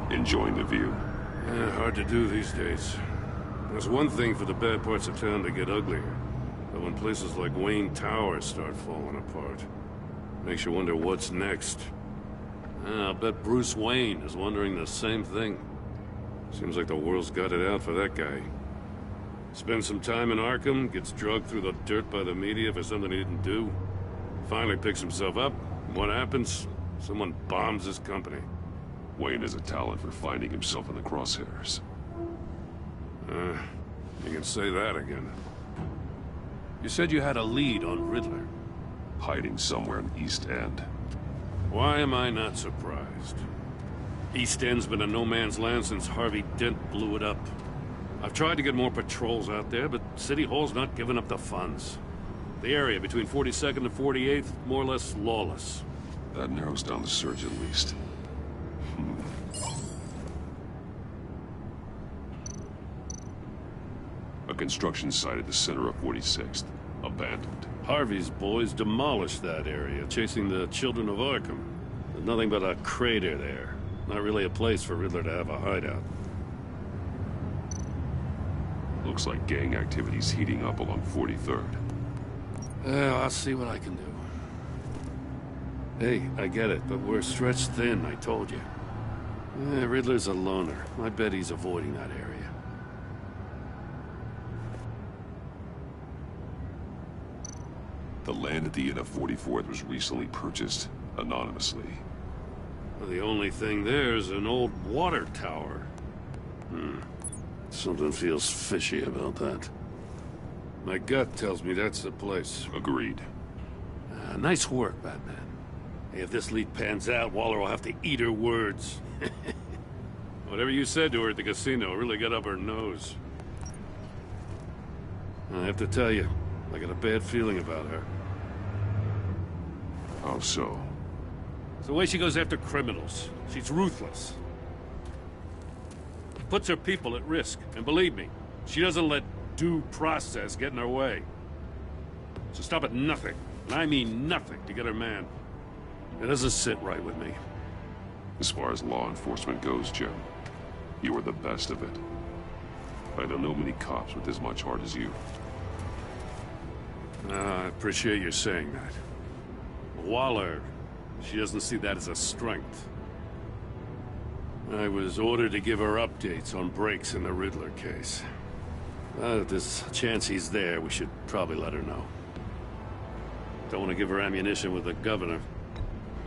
Enjoying the view? Yeah, hard to do these days. There's one thing for the bad parts of town to get uglier. But when places like Wayne Tower start falling apart, makes you wonder what's next. I'll bet Bruce Wayne is wondering the same thing. Seems like the world's got it out for that guy. Spends some time in Arkham, gets drugged through the dirt by the media for something he didn't do. Finally picks himself up, and what happens? Someone bombs his company. Wayne has a talent for finding himself in the crosshairs. You can say that again. You said you had a lead on Riddler. Hiding somewhere in East End. Why am I not surprised? East End's been a no-man's land since Harvey Dent blew it up. I've tried to get more patrols out there, but City Hall's not giving up the funds. The area between 42nd and 48th, more or less lawless. That narrows down the search at least. A construction site at the center of 46th. Abandoned. Harvey's boys demolished that area, chasing the children of Arkham. There's nothing but a crater there. Not really a place for Riddler to have a hideout. Looks like gang activity's heating up along 43rd. I'll see what I can do. Hey, I get it, but we're stretched thin, I told you. Riddler's a loner. I bet he's avoiding that area. The land at the end of 44th was recently purchased anonymously. Well, the only thing there is an old water tower. Something feels fishy about that. My gut tells me that's the place. Agreed. Nice work, Batman. Hey, if this lead pans out, Waller will have to eat her words. Whatever you said to her at the casino really got up her nose. I have to tell you, I got a bad feeling about her. How so? It's the way she goes after criminals. She's ruthless. Puts her people at risk. And believe me, she doesn't let due process get in her way. So stop at nothing, and I mean nothing, to get her man. It doesn't sit right with me. As far as law enforcement goes, Jim, you are the best of it. I don't know many cops with as much heart as you. I appreciate you saying that. Waller, she doesn't see that as a strength. I was ordered to give her updates on breaks in the Riddler case. If there's a chance he's there, we should probably let her know. Don't want to give her ammunition with the governor.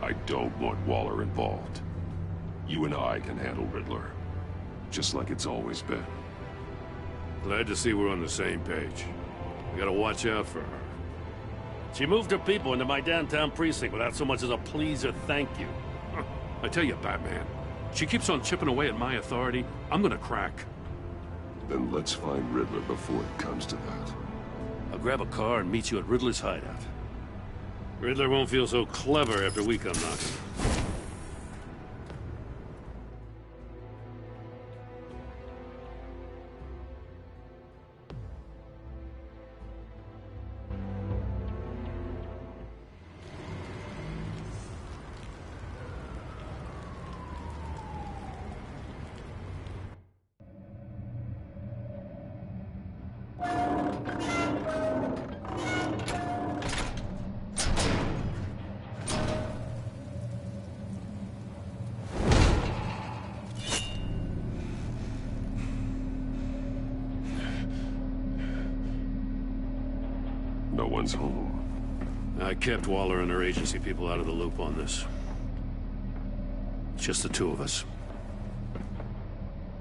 I don't want Waller involved. You and I can handle Riddler, just like it's always been. Glad to see we're on the same page. We gotta watch out for her. She moved her people into my downtown precinct without so much as a please or thank you. I tell you, Batman, she keeps on chipping away at my authority, I'm gonna crack. Then let's find Riddler before it comes to that. I'll grab a car and meet you at Riddler's hideout. Riddler won't feel so clever after we come knocking. No one's home. I kept Waller and her agency people out of the loop on this. Just the two of us.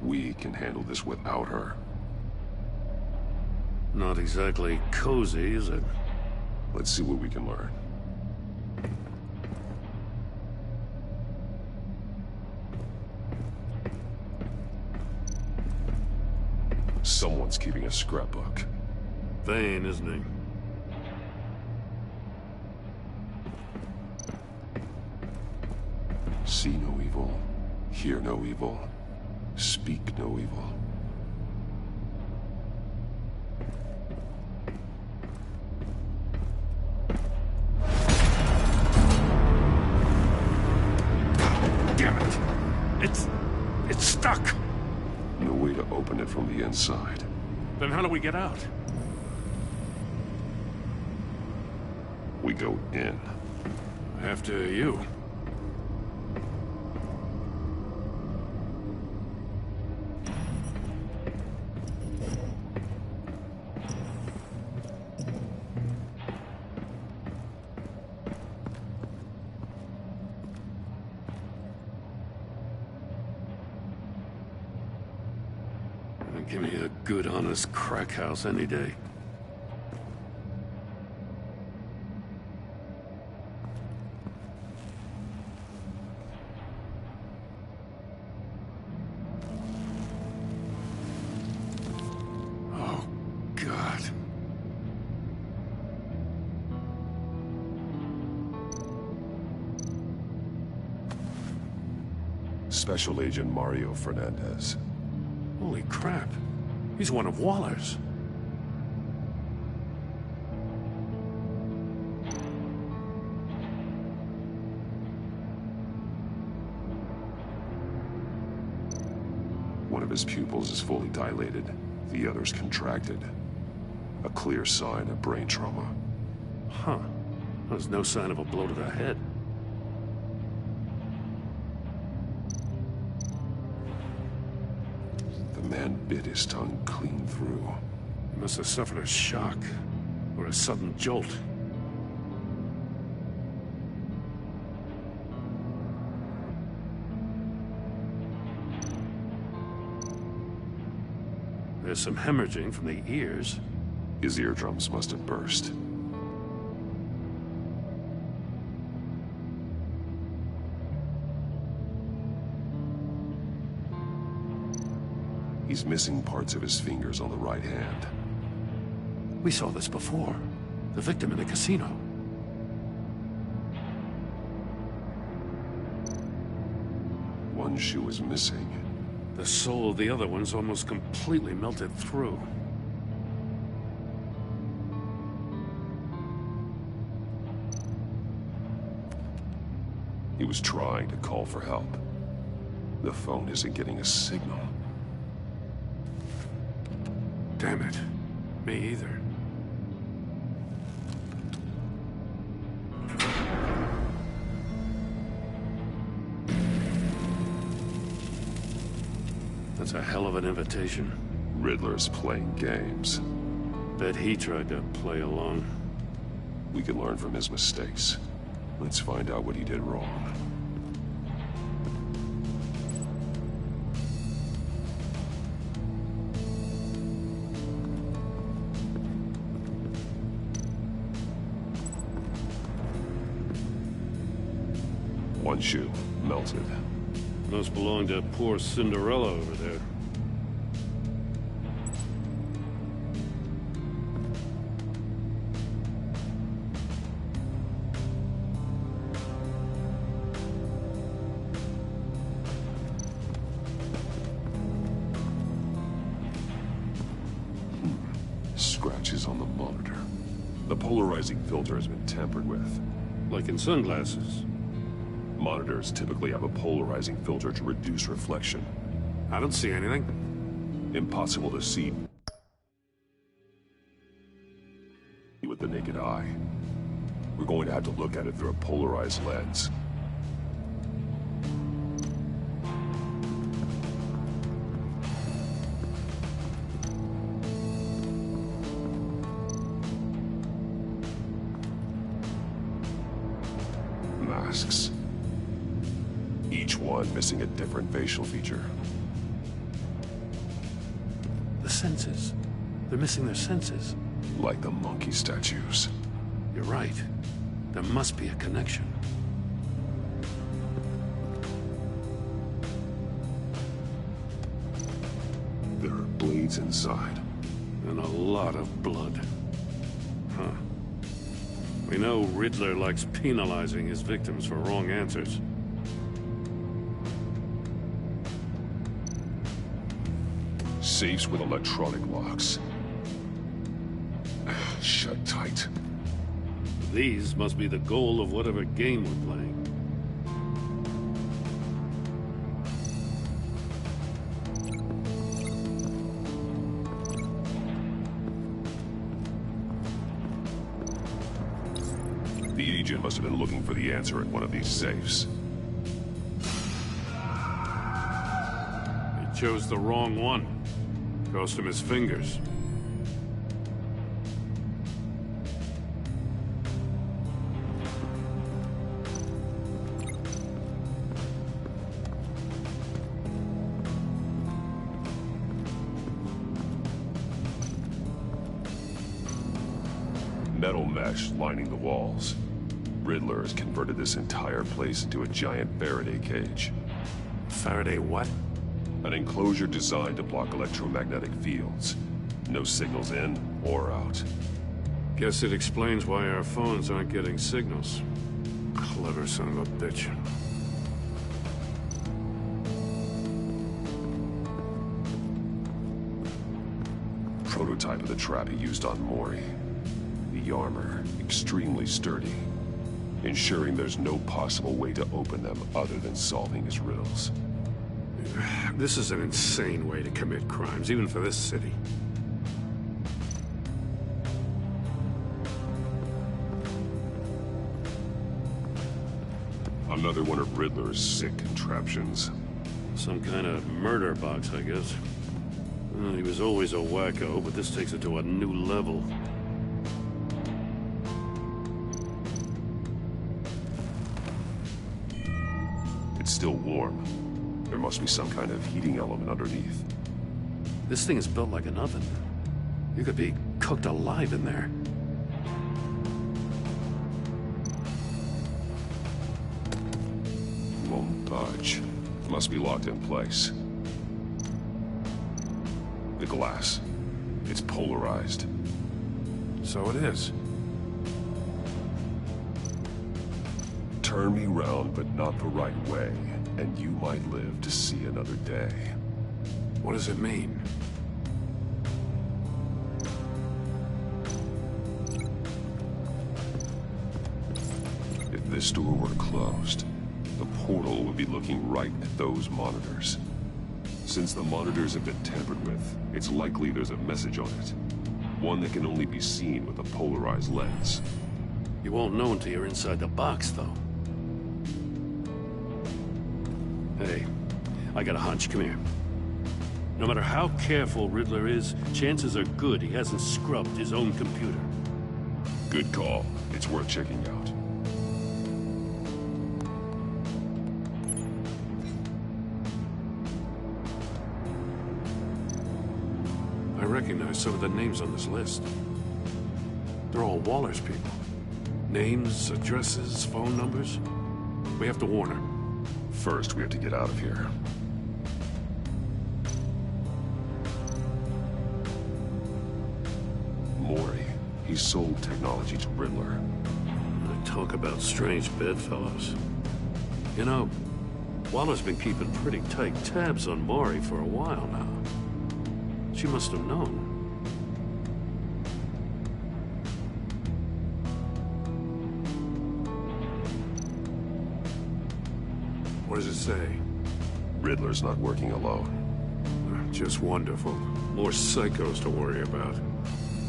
We can handle this without her. Not exactly cozy, is it? Let's see what we can learn. Someone's keeping a scrapbook. Vane, isn't he? See no evil, hear no evil, speak no evil. Damn it! It's stuck! No way to open it from the inside. Then how do we get out? We go in. After you. Give me a good, honest crack house any day. Oh, God. Special Agent Mario Fernandez. Holy crap. He's one of Waller's. One of his pupils is fully dilated, the other's contracted. A clear sign of brain trauma. Huh. There's no sign of a blow to the head. The man bit his tongue clean through. He must have suffered a shock, or a sudden jolt. There's some hemorrhaging from the ears. His eardrums must have burst. He's missing parts of his fingers on the right hand. We saw this before. The victim in the casino. One shoe is missing. The sole of the other one's almost completely melted through. He was trying to call for help. The phone isn't getting a signal. Damn it. Me either. That's a hell of an invitation. Riddler's playing games. Bet he tried to play along. We can learn from his mistakes. Let's find out what he did wrong. One shoe, melted. Must belong to poor Cinderella over there. Scratches on the monitor. The polarizing filter has been tampered with. Like in sunglasses. Monitors typically have a polarizing filter to reduce reflection. I don't see anything. Impossible to see with the naked eye. We're going to have to look at it through a polarized lens. Masks. Each one missing a different facial feature. The senses. They're missing their senses. Like the monkey statues. You're right. There must be a connection. There are blades inside. And a lot of blood. Huh. We know Riddler likes penalizing his victims for wrong answers. Safes with electronic locks. Shut tight. These must be the goal of whatever game we're playing. The agent must have been looking for the answer in one of these safes. He chose the wrong one. Cost him his fingers. Metal mesh lining the walls. Riddler has converted this entire place into a giant Faraday cage. Faraday what? An enclosure designed to block electromagnetic fields. No signals in or out. Guess it explains why our phones aren't getting signals. Clever son of a bitch. prototype of the trap he used on Mori. The armor, extremely sturdy, ensuring there's no possible way to open them other than solving his riddles. This is an insane way to commit crimes, even for this city. Another one of Riddler's sick contraptions. Some kind of murder box, I guess. Well, he was always a wacko, but this takes it to a new level. It's still warm. There must be some kind of heating element underneath. This thing is built like an oven. You could be cooked alive in there. Won't budge. Must be locked in place. The glass. It's polarized. So it is. Turn me round, but not the right way, and you might live to see another day. What does it mean? If this door were closed, the portal would be looking right at those monitors. Since the monitors have been tampered with, it's likely there's a message on it. One that can only be seen with a polarized lens. You won't know until you're inside the box, though. Hey, I got a hunch. Come here. No matter how careful Riddler is, chances are good he hasn't scrubbed his own computer. Good call. It's worth checking out. I recognize some of the names on this list. They're all Waller's people. Names, addresses, phone numbers. We have to warn her. First, we have to get out of here. Mori. He sold technology to Riddler. Talk about strange bedfellows. You know, Waller's been keeping pretty tight tabs on Mori for a while now. She must have known. What does it say? Riddler's not working alone. Just wonderful. More psychos to worry about.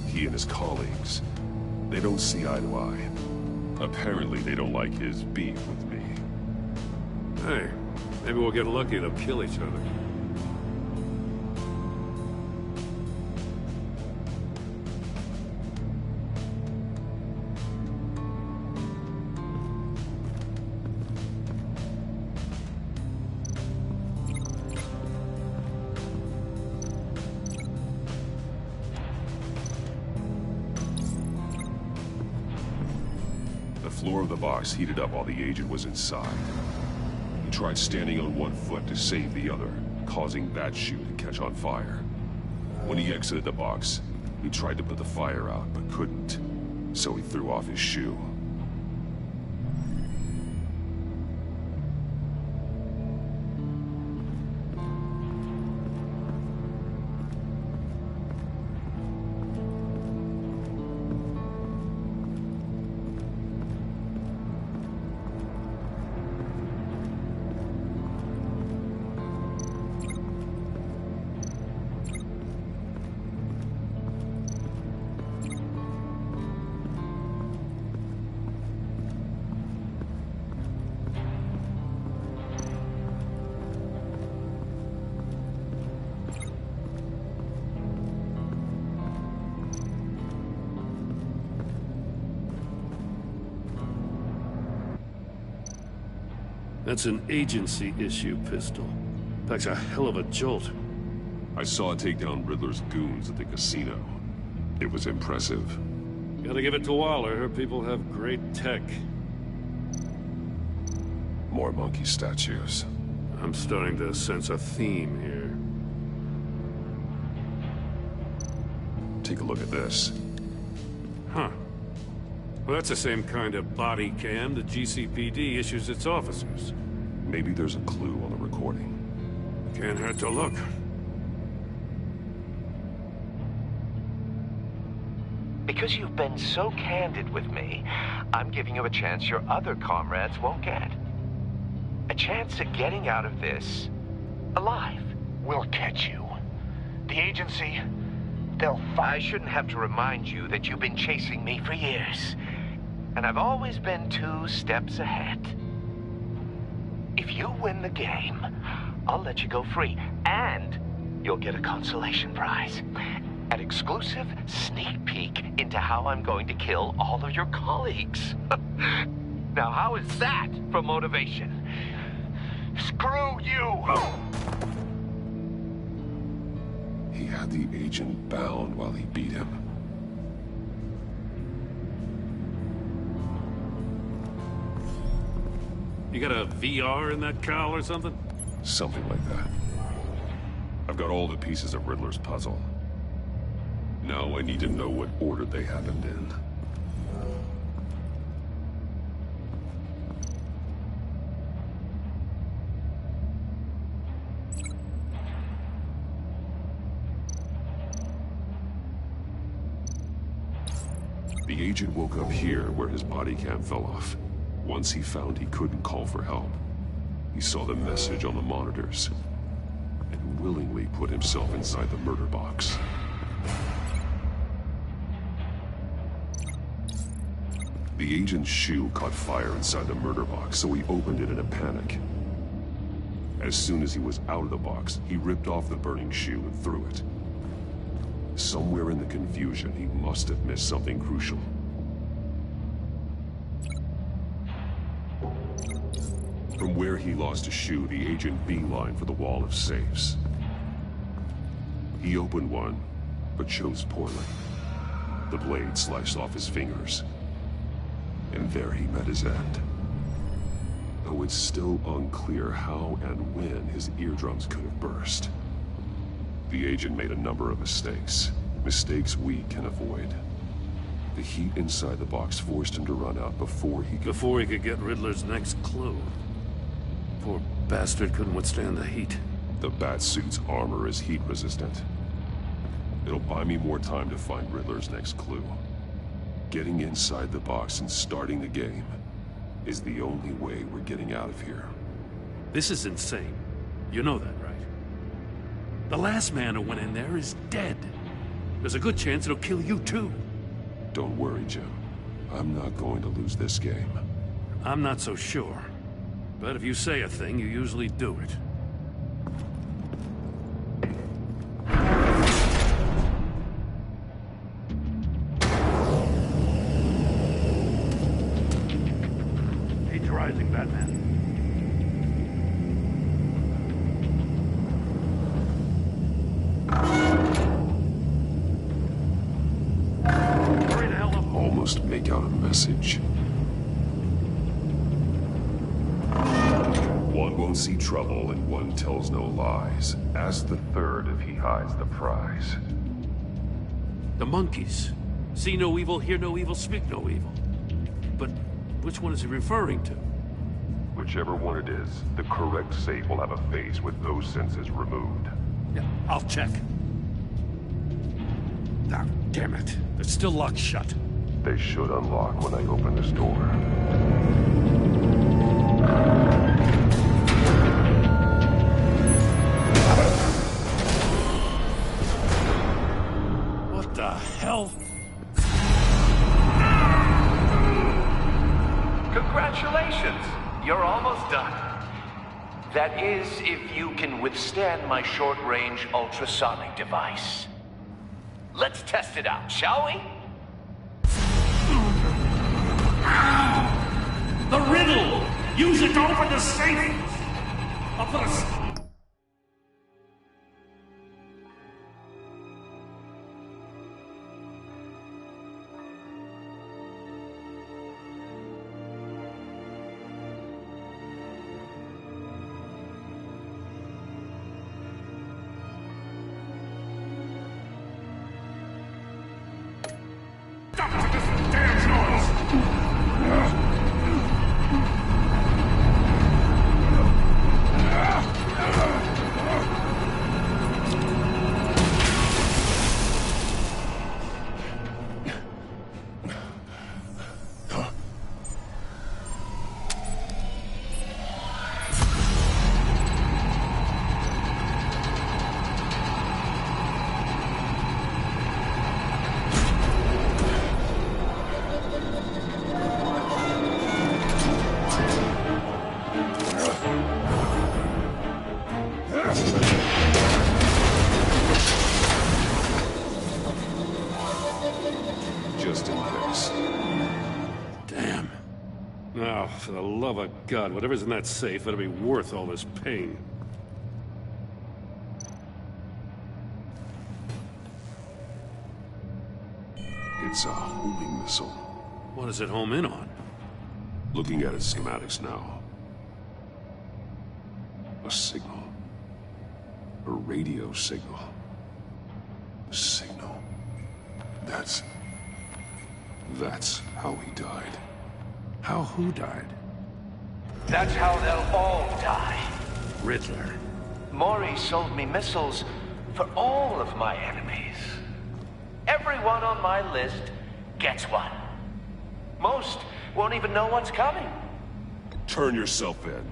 He and his colleagues, they don't see eye to eye. Apparently they don't like his beef with me. Hey, maybe we'll get lucky and they'll kill each other. The floor of the box heated up while the agent was inside. He tried standing on one foot to save the other, causing that shoe to catch on fire. When he exited the box, he tried to put the fire out, but couldn't, so he threw off his shoe. That's an agency-issue pistol. Packs a hell of a jolt. I saw it take down Riddler's goons at the casino. It was impressive. Gotta give it to Waller. Her people have great tech. More monkey statues. I'm starting to sense a theme here. Take a look at this. Huh. Well, that's the same kind of body cam the GCPD issues its officers. Maybe there's a clue on the recording. Can't hurt to look. Because you've been so candid with me, I'm giving you a chance your other comrades won't get. A chance at getting out of this alive. We'll catch you. The agency, they'll find... I shouldn't have to remind you that you've been chasing me for years. And I've always been 2 steps ahead. If you win the game, I'll let you go free. And you'll get a consolation prize. An exclusive sneak peek into how I'm going to kill all of your colleagues. Now, how is that for motivation? Screw you! He had the agent bound while he beat him. You got a VR in that cowl or something? Something like that. I've got all the pieces of Riddler's puzzle. Now I need to know what order they happened in. The agent woke up here where his body cam fell off. Once he found he couldn't call for help, he saw the message on the monitors and willingly put himself inside the murder box. The agent's shoe caught fire inside the murder box, so he opened it in a panic. As soon as he was out of the box, he ripped off the burning shoe and threw it. Somewhere in the confusion, he must have missed something crucial. From where he lost a shoe, the agent beelined for the wall of safes. He opened one, but chose poorly. The blade sliced off his fingers. And there he met his end. Though it's still unclear how and when his eardrums could have burst. The agent made a number of mistakes. Mistakes we can avoid. The heat inside the box forced him to run out before he could get Riddler's next clue. Poor bastard couldn't withstand the heat. The Batsuit's armor is heat resistant. It'll buy me more time to find Riddler's next clue. Getting inside the box and starting the game is the only way we're getting out of here. This is insane. You know that, right? The last man who went in there is dead. There's a good chance it'll kill you too. Don't worry, Jim. I'm not going to lose this game. I'm not so sure. But if you say a thing, you usually do it. Heat's rising, Batman. Hurry the hell up. Almost make out a message. One won't see trouble and one tells no lies. Ask the third if he hides the prize. The monkeys. See no evil, hear no evil, speak no evil. But which one is he referring to? Whichever one it is, the correct safe will have a face with those senses removed. Yeah, I'll check. Ah, damn it. They're still locked shut. They should unlock when I open this door. What the hell? Congratulations! You're almost done. That is, if you can withstand my short-range ultrasonic device. Let's test it out, shall we? The riddle! Use it to open the safe! I'll put a... Just in case. Damn. Now, for the love of God, whatever's in that safe better be worth all this pain. It's a homing missile. What does it home in on? Looking at its schematics now. A signal. A radio signal. A signal. That's how he died. How who died? That's how they'll all die. Riddler. Maury sold me missiles for all of my enemies. Everyone on my list gets one. Most won't even know what's coming. Turn yourself in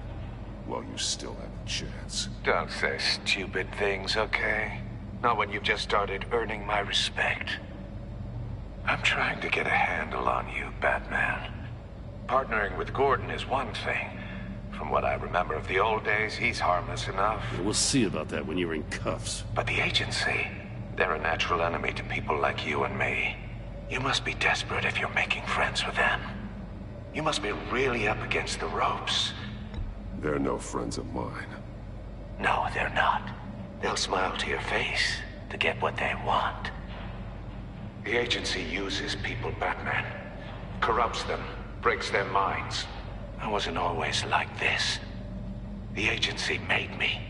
while you still have a chance. Don't say stupid things, okay? Not when you've just started earning my respect. I'm trying to get a handle on you, Batman. Partnering with Gordon is one thing. From what I remember of the old days, he's harmless enough. We'll see about that when you're in cuffs. But the agency, they're a natural enemy to people like you and me. You must be desperate if you're making friends with them. You must be really up against the ropes. They're no friends of mine. No, they're not. They'll smile to your face to get what they want. The agency uses people, Batman. Corrupts them, breaks their minds. I wasn't always like this. The agency made me.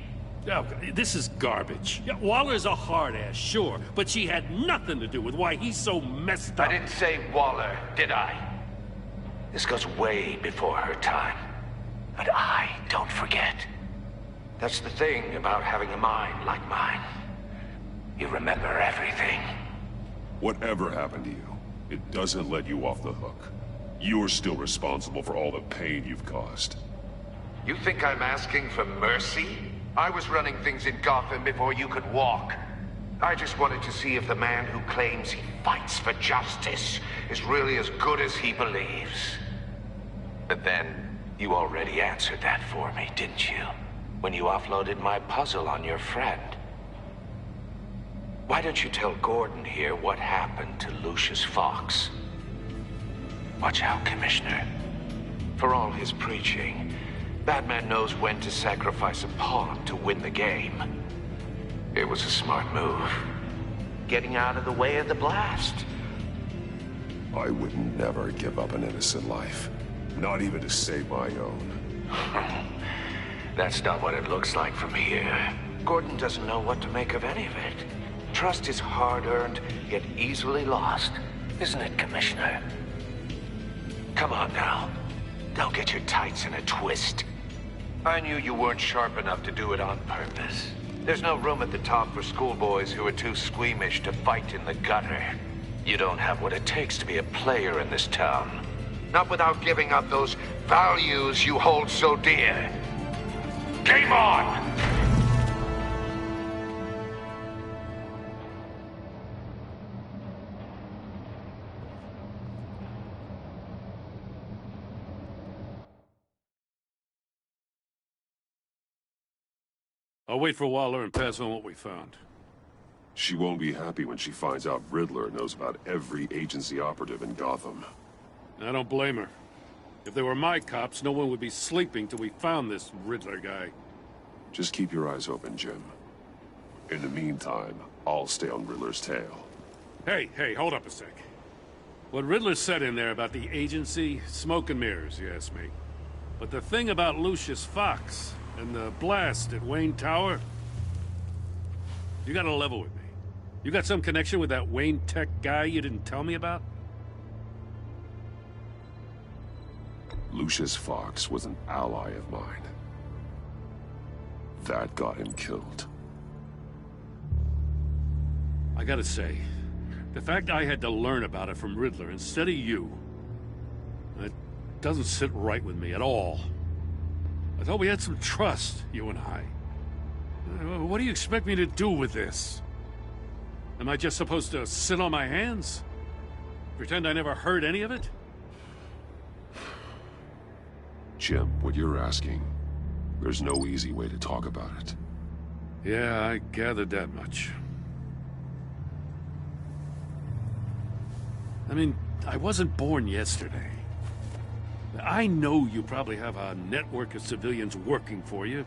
Oh, this is garbage. Yeah, Waller's a hard-ass, sure, but she had nothing to do with why he's so messed up. I didn't say Waller, did I? This goes way before her time. But I don't forget. That's the thing about having a mind like mine. You remember everything. Whatever happened to you, it doesn't let you off the hook. You're still responsible for all the pain you've caused. You think I'm asking for mercy? I was running things in Gotham before you could walk. I just wanted to see if the man who claims he fights for justice is really as good as he believes. But then, you already answered that for me, didn't you? When you offloaded my puzzle on your friend. Why don't you tell Gordon here what happened to Lucius Fox? Watch out, Commissioner. For all his preaching, Batman knows when to sacrifice a pawn to win the game. It was a smart move. Getting out of the way of the blast. I would never give up an innocent life. Not even to save my own. That's not what it looks like from here. Gordon doesn't know what to make of any of it. Trust is hard-earned, yet easily lost. Isn't it, Commissioner? Come on now. Don't get your tights in a twist. I knew you weren't sharp enough to do it on purpose. There's no room at the top for schoolboys who are too squeamish to fight in the gutter. You don't have what it takes to be a player in this town. Not without giving up those values you hold so dear. Game on! I'll wait for Waller and pass on what we found. She won't be happy when she finds out Riddler knows about every agency operative in Gotham. I don't blame her. If they were my cops, no one would be sleeping till we found this Riddler guy. Just keep your eyes open, Jim. In the meantime, I'll stay on Riddler's tail. Hey, hold up a sec. What Riddler said in there about the agency, smoke and mirrors, you ask me. But the thing about Lucius Fox and the blast at Wayne Tower, you gotta level with me. You got some connection with that Wayne Tech guy you didn't tell me about? Lucius Fox was an ally of mine. That got him killed. I gotta say, the fact I had to learn about it from Riddler instead of you, it doesn't sit right with me at all. I thought we had some trust, you and I. What do you expect me to do with this? Am I just supposed to sit on my hands? Pretend I never heard any of it? Jim, what you're asking, there's no easy way to talk about it. Yeah, I gathered that much. I mean, I wasn't born yesterday. I know you probably have a network of civilians working for you.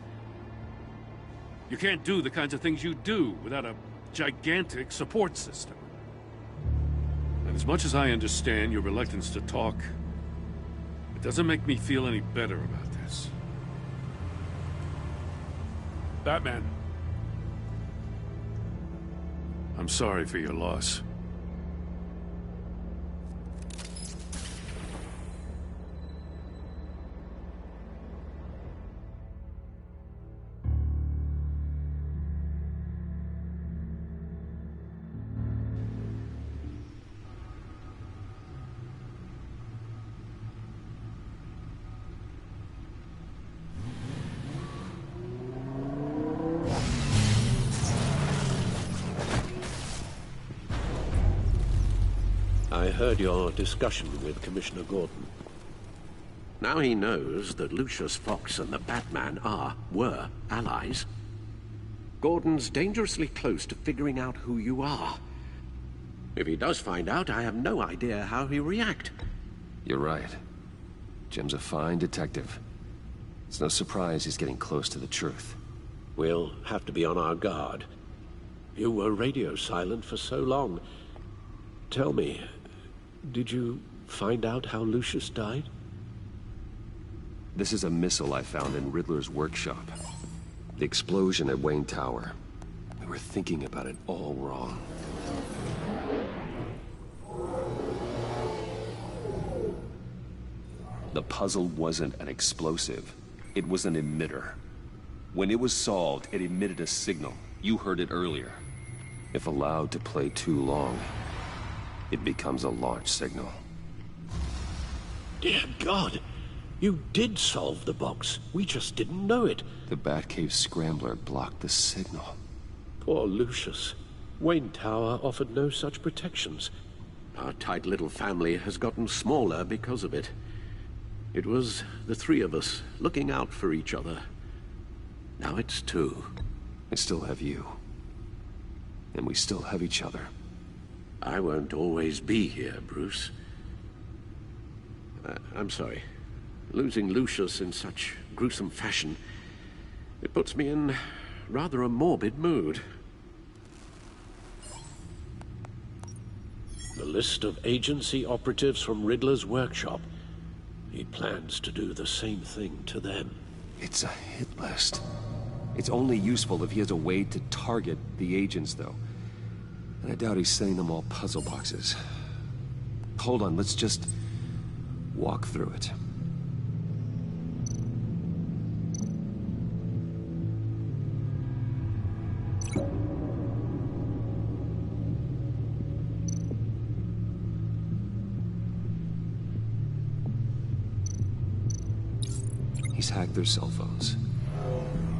You can't do the kinds of things you do without a gigantic support system. And as much as I understand your reluctance to talk, it doesn't make me feel any better about this. Batman. I'm sorry for your loss. I heard your discussion with Commissioner Gordon. Now he knows that Lucius Fox and the Batman were allies. Gordon's dangerously close to figuring out who you are. If he does find out, I have no idea how he'll react. You're right. Jim's a fine detective. It's no surprise he's getting close to the truth. We'll have to be on our guard. You were radio silent for so long. Tell me, did you find out how Lucius died? This is a missile I found in Riddler's workshop. The explosion at Wayne Tower. We were thinking about it all wrong. The puzzle wasn't an explosive. It was an emitter. When it was solved, it emitted a signal. You heard it earlier. If allowed to play too long, it becomes a launch signal. Dear God! You did solve the box. We just didn't know it. The Batcave scrambler blocked the signal. Poor Lucius. Wayne Tower offered no such protections. Our tight little family has gotten smaller because of it. It was the three of us looking out for each other. Now it's two. I still have you. And we still have each other. I won't always be here, Bruce. I'm sorry. Losing Lucius in such gruesome fashion, it puts me in rather a morbid mood. The list of agency operatives from Riddler's workshop. He plans to do the same thing to them. It's a hit list. It's only useful if he has a way to target the agents, though. And I doubt he's sending them all puzzle boxes. Hold on, let's just walk through it. He's hacked their cell phones.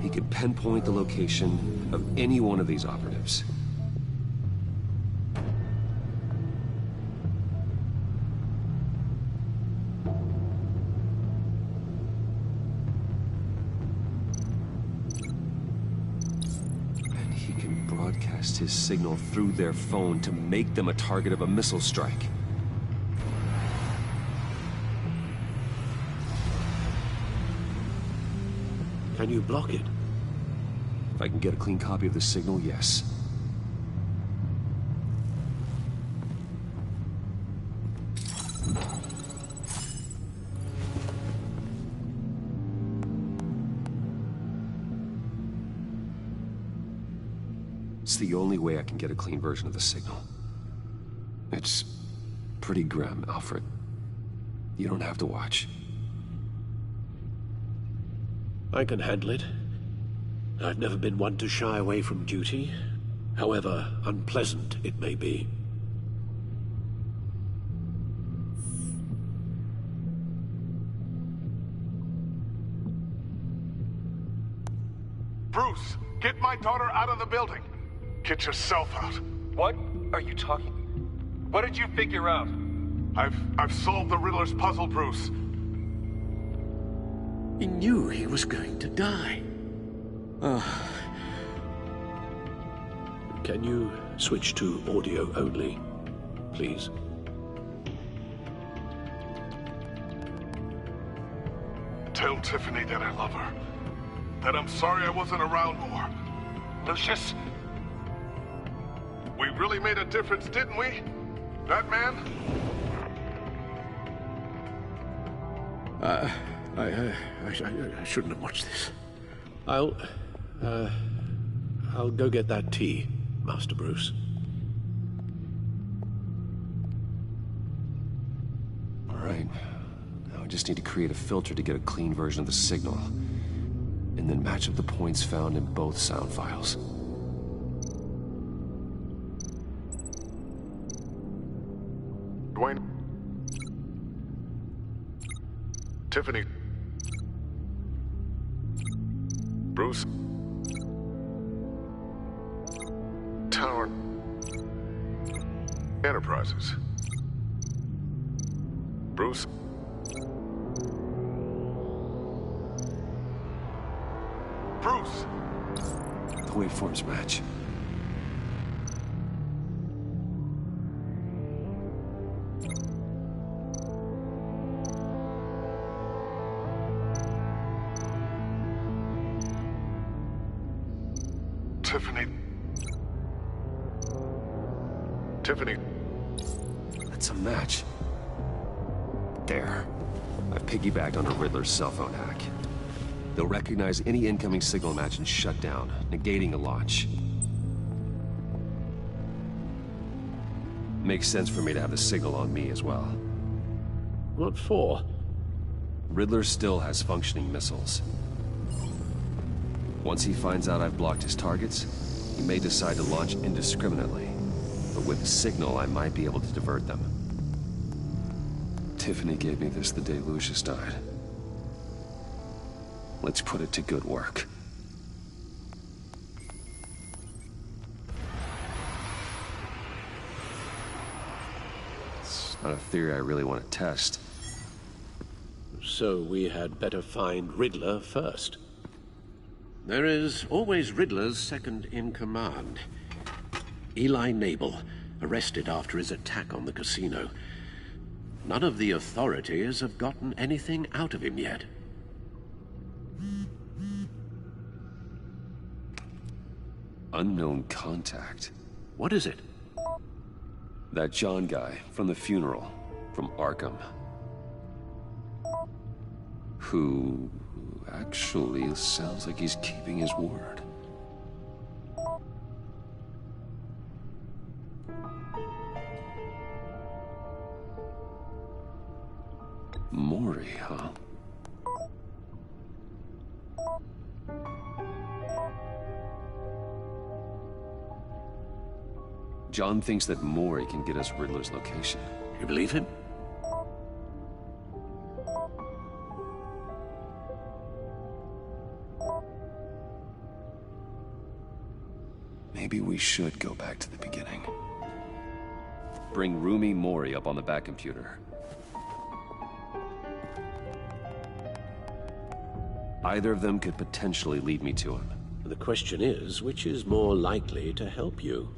He could pinpoint the location of any one of these operatives. And he can broadcast his signal through their phone to make them a target of a missile strike. Can you block it? If I can get a clean copy of the signal, yes. It's the only way I can get a clean version of the signal. It's pretty grim, Alfred. You don't have to watch. I can handle it. I've never been one to shy away from duty, however unpleasant it may be. Bruce, get my daughter out of the building. Get yourself out. What are you talking? What did you figure out? I've solved the Riddler's puzzle, Bruce. He knew he was going to die. Can you switch to audio only, please? Tell Tiffany that I love her. That I'm sorry I wasn't around more. Lucius, we really made a difference, didn't we? That man? I shouldn't have watched this. I'll go get that tea, Master Bruce. All right. Now I just need to create a filter to get a clean version of the signal, and then match up the points found in both sound files. Dwayne. Tiffany. Bruce. Tower. Enterprises. Bruce. Bruce! The waveforms match. Tiffany. That's a match. There. I've piggybacked onto Riddler's cell phone hack. They'll recognize any incoming signal match and shut down, negating a launch. Makes sense for me to have the signal on me as well. What for? Riddler still has functioning missiles. Once he finds out I've blocked his targets, he may decide to launch indiscriminately. But with the signal, I might be able to divert them. Tiffany gave me this the day Lucius died. Let's put it to good work. It's not a theory I really want to test. So we had better find Riddler first. There is always Riddler's second-in-command. Eli Nabel, arrested after his attack on the casino. None of the authorities have gotten anything out of him yet. Unknown contact. What is it? That John guy from the funeral, from Arkham. Who actually sounds like he's keeping his word. Mori, huh? John thinks that Mori can get us Riddler's location. You believe him? Maybe we should go back to the beginning. Bring Rumi Mori up on the back computer. Either of them could potentially lead me to him. The question is, which is more likely to help you?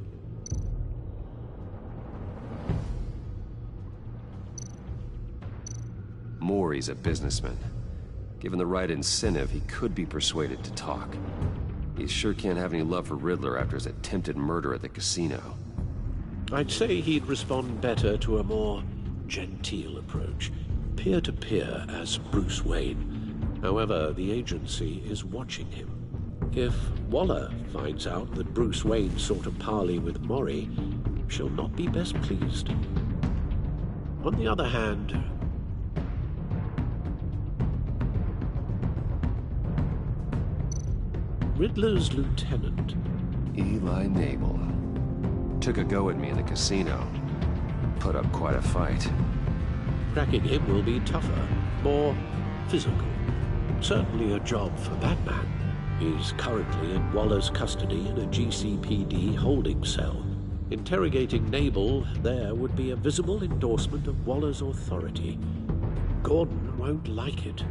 Mori's a businessman. Given the right incentive, he could be persuaded to talk. He sure can't have any love for Riddler after his attempted murder at the casino. I'd say he'd respond better to a more genteel approach. Peer-to-peer as Bruce Wayne. However, the agency is watching him. If Waller finds out that Bruce Wayne sought a parley with Mori, she'll not be best pleased. On the other hand, Riddler's lieutenant, Eli Nabel, took a go at me in the casino. Put up quite a fight. Cracking him will be tougher, more physical. Certainly a job for Batman. He's currently in Waller's custody in a GCPD holding cell. Interrogating Nabel there would be a visible endorsement of Waller's authority. Gordon won't like it.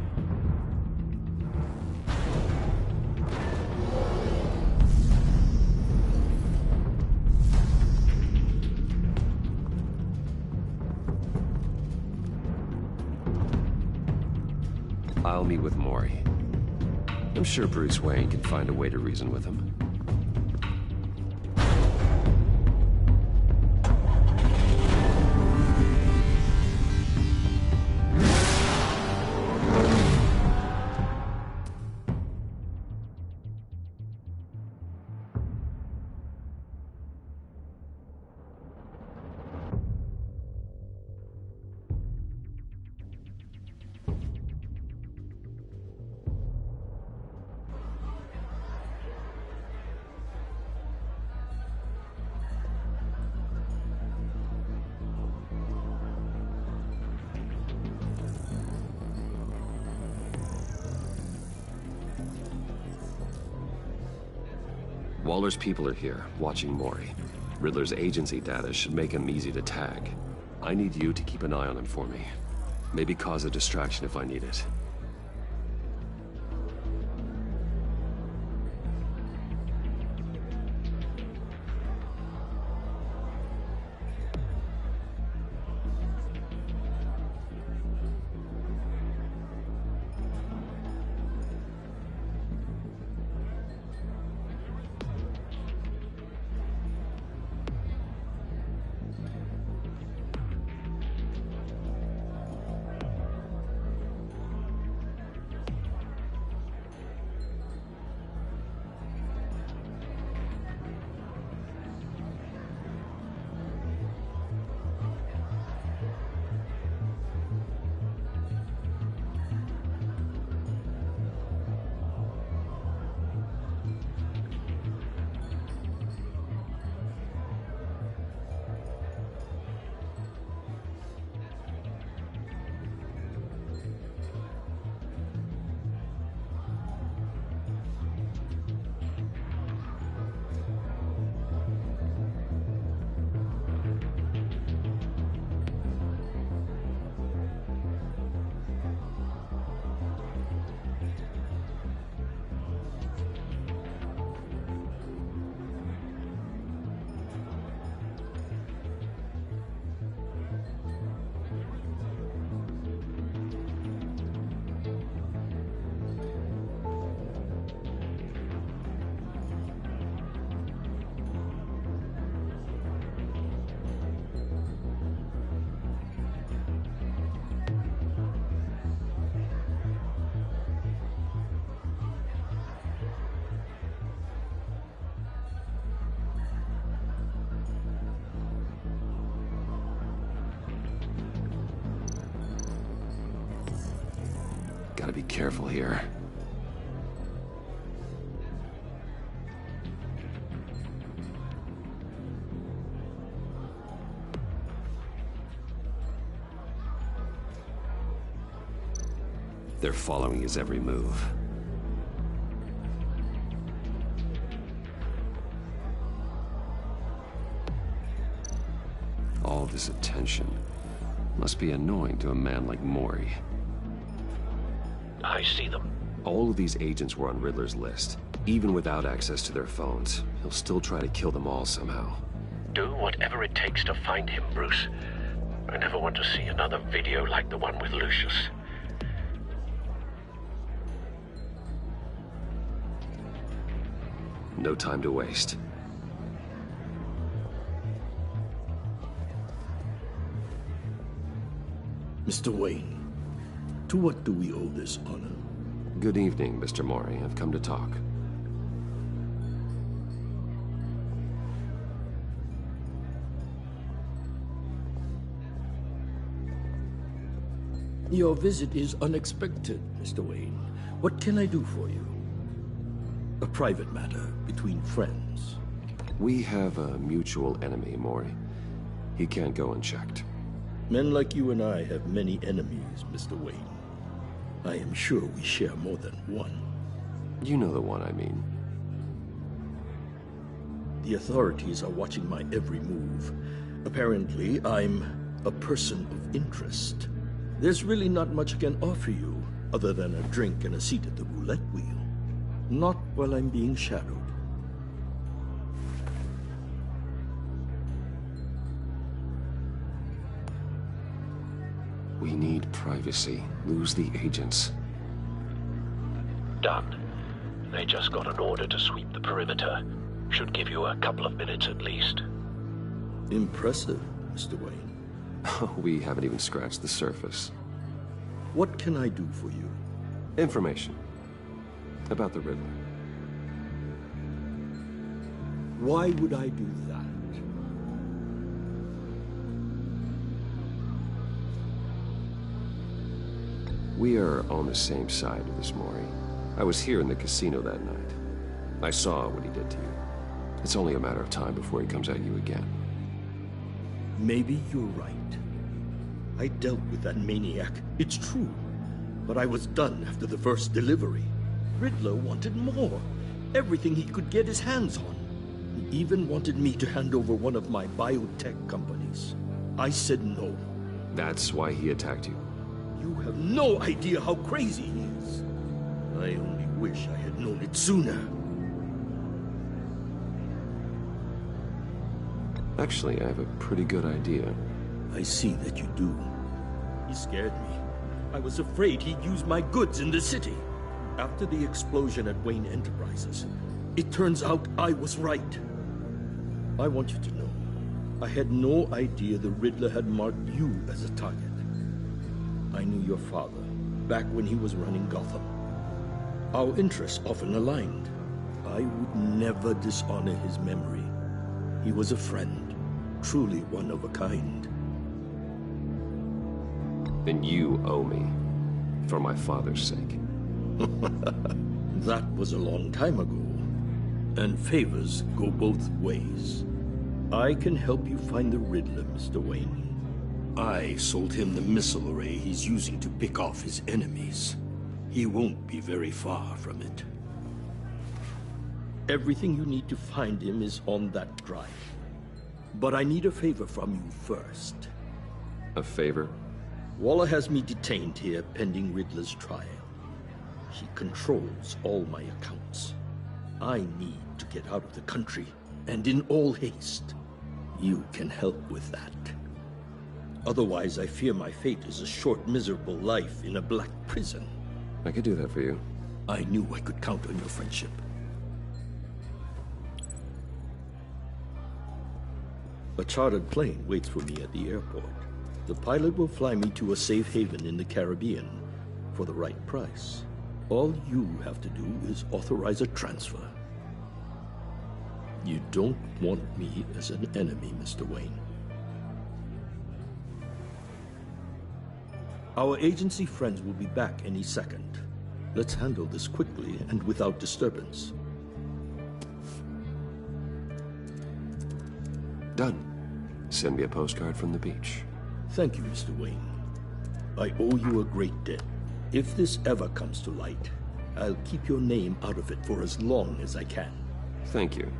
I'll meet with Mori. I'm sure Bruce Wayne can find a way to reason with him. Waller's people are here, watching Mori. Riddler's agency data should make him easy to tag. I need you to keep an eye on him for me. Maybe cause a distraction if I need it. Gotta be careful here. They're following his every move. All this attention must be annoying to a man like Mori. I see them. All of these agents were on Riddler's list. Even without access to their phones, he'll still try to kill them all somehow. Do whatever it takes to find him, Bruce. I never want to see another video like the one with Lucius. No time to waste. Mr. Wayne, to what do we owe this honor? Good evening, Mr. Mori. I've come to talk. Your visit is unexpected, Mr. Wayne. What can I do for you? A private matter between friends. We have a mutual enemy, Mori. He can't go unchecked. Men like you and I have many enemies, Mr. Wayne. I am sure we share more than one. You know the one I mean. The authorities are watching my every move. Apparently, I'm a person of interest. There's really not much I can offer you, other than a drink and a seat at the roulette wheel. Not while I'm being shadowed. We need privacy. Lose the agents. done. They just got an order to sweep the perimeter. Should give you a couple of minutes at least. Impressive, Mr. Wayne. We haven't even scratched the surface. What can I do for you? Information. About the Riddler. Why would I do that? We are on the same side of this, Maury. I was here in the casino that night. I saw what he did to you. It's only a matter of time before he comes at you again. Maybe you're right. I dealt with that maniac, it's true. But I was done after the first delivery. Riddler wanted more. Everything he could get his hands on. He even wanted me to hand over one of my biotech companies. I said no. That's why he attacked you? You have no idea how crazy he is. I only wish I had known it sooner. Actually, I have a pretty good idea. I see that you do. He scared me. I was afraid he'd use my goods in the city. After the explosion at Wayne Enterprises, it turns out I was right. I want you to know, I had no idea the Riddler had marked you as a target. I knew your father, back when he was running Gotham. Our interests often aligned. I would never dishonor his memory. He was a friend, truly one of a kind. Then you owe me, for my father's sake. That was a long time ago. And favors go both ways. I can help you find the Riddler, Mr. Wayne. I sold him the missile array he's using to pick off his enemies. He won't be very far from it. Everything you need to find him is on that drive. But I need a favor from you first. A favor? Waller has me detained here pending Riddler's trial. He controls all my accounts. I need to get out of the country, and in all haste. You can help with that. Otherwise, I fear my fate is a short, miserable life in a black prison. I could do that for you. I knew I could count on your friendship. A chartered plane waits for me at the airport. The pilot will fly me to a safe haven in the Caribbean for the right price. All you have to do is authorize a transfer. You don't want me as an enemy, Mr. Wayne. Our agency friends will be back any second. Let's handle this quickly and without disturbance. Done. Send me a postcard from the beach. Thank you, Mr. Wayne. I owe you a great debt. If this ever comes to light, I'll keep your name out of it for as long as I can. Thank you.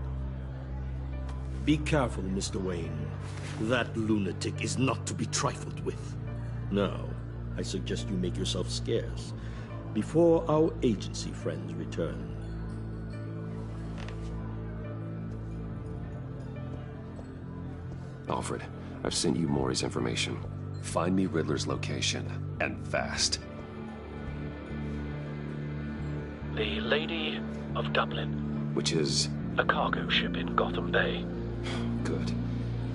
Be careful, Mr. Wayne. That lunatic is not to be trifled with. Now, I suggest you make yourself scarce before our agency friends return. Alfred, I've sent you Maury's information. Find me Riddler's location, and fast. The Lady of Dublin. Which is? A cargo ship in Gotham Bay. Good.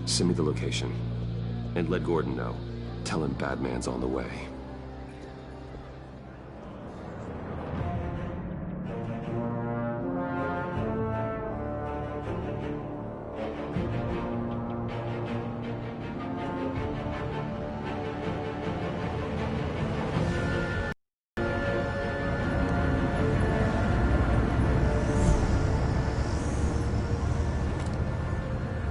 Send me the location. And let Gordon know. Tell him Batman's on the way.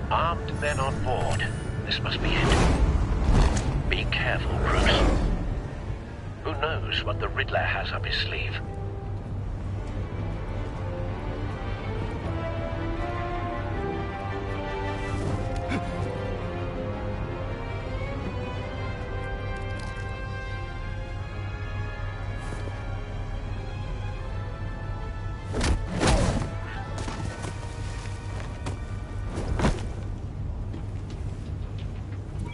Armed men on board. This must be it. Be careful, Bruce. Who knows what the Riddler has up his sleeve?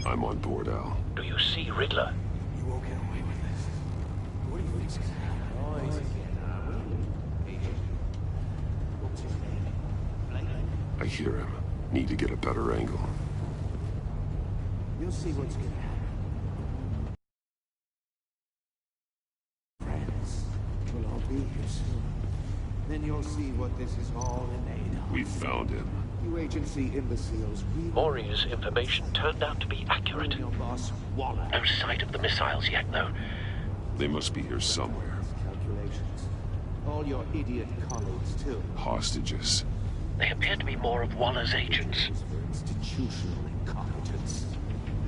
I'm on board, Al. Do you see Riddler? You won't get away with this. What do you think? I hear him. Need to get a better angle. You'll see what's gonna happen. Friends, we'll all be here soon. Then you'll see what this is all in aid of. We found him. You agency imbeciles, Maury's information turned out to be accurate. Your boss, Waller. No sight of the missiles yet, though. They must be here somewhere. Calculations. All your idiot colleagues, too. Hostages. They appear to be more of Waller's agents. For institutional incompetence.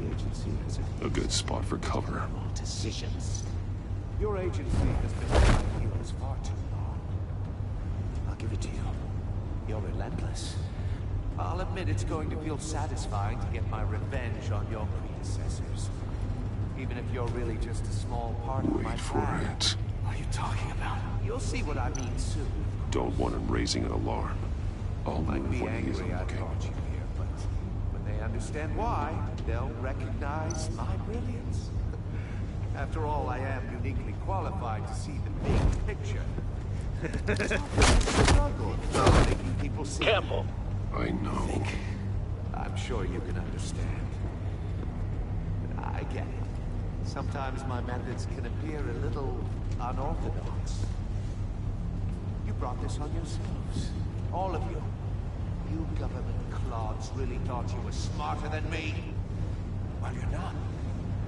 The agency has A good spot for cover. decisions. Your agency has been fighting heroes far too long. I'll give it to you. You're relentless. I'll admit it's going to feel satisfying to get my revenge on your predecessors. Even if you're really just a small part of my plan. Wait for it. What are you talking about? You'll see what I mean soon. Don't want him raising an alarm. I'll Might move be when he isn't angry I looking. brought you here, but when they understand why, they'll recognize my brilliance. After all, I am uniquely qualified to see the big picture. Struggle making people see. Careful. I know. I'm sure you can understand. I get it. Sometimes my methods can appear a little unorthodox. You brought this on yourselves. All of you. You government clods really thought you were smarter than me. Well, you're not.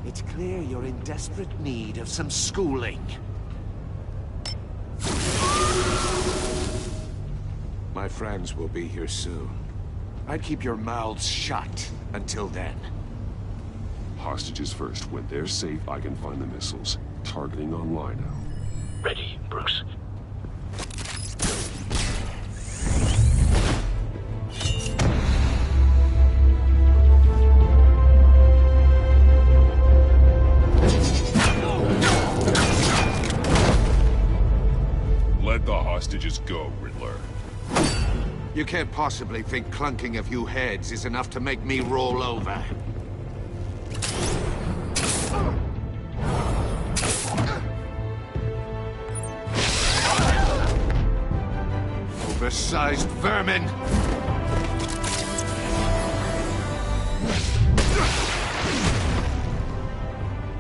It's clear you're in desperate need of some schooling. My friends will be here soon. I'd keep your mouths shut until then. Hostages first. When they're safe, I can find the missiles. Targeting on Lino. Ready, Bruce. Let the hostages go, Riddler. You can't possibly think clunking a few heads is enough to make me roll over. Oversized vermin!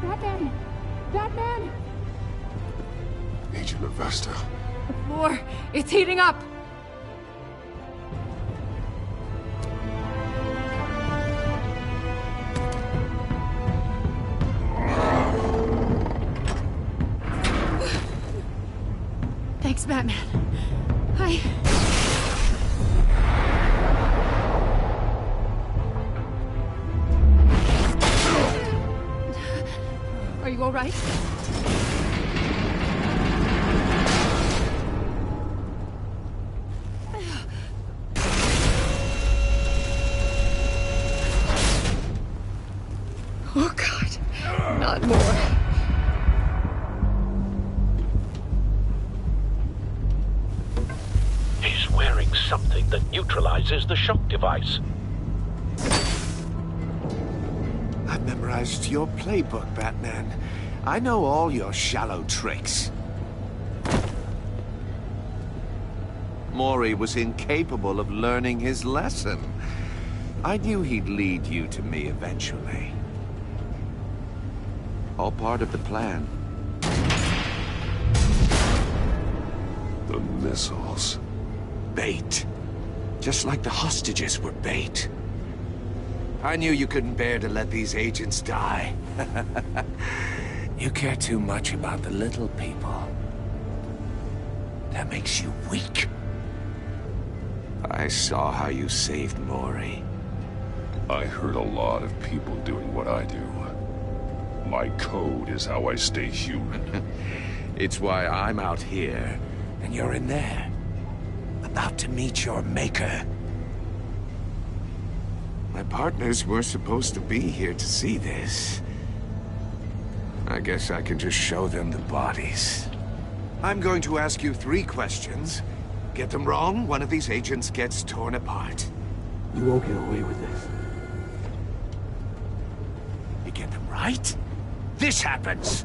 Batman! Batman! Agent Avesta. The floor, it's heating up! Thanks, Batman. Are you all right? Oh, God. Not more. He's wearing something that neutralizes the shock device. I've memorized your playbook, Batman. I know all your shallow tricks. Maury was incapable of learning his lesson. I knew he'd lead you to me eventually. All part of the plan. The missiles. Bait. Just like the hostages were bait. I knew you couldn't bear to let these agents die. You care too much about the little people. That makes you weak. I saw how you saved Maury. I heard a lot of people doing what I do. My code is how I stay human. It's why I'm out here, and you're in there. About to meet your maker. My partners were supposed to be here to see this. I guess I can just show them the bodies. I'm going to ask you 3 questions. Get them wrong, one of these agents gets torn apart. You won't get away with this. You get them right, this happens.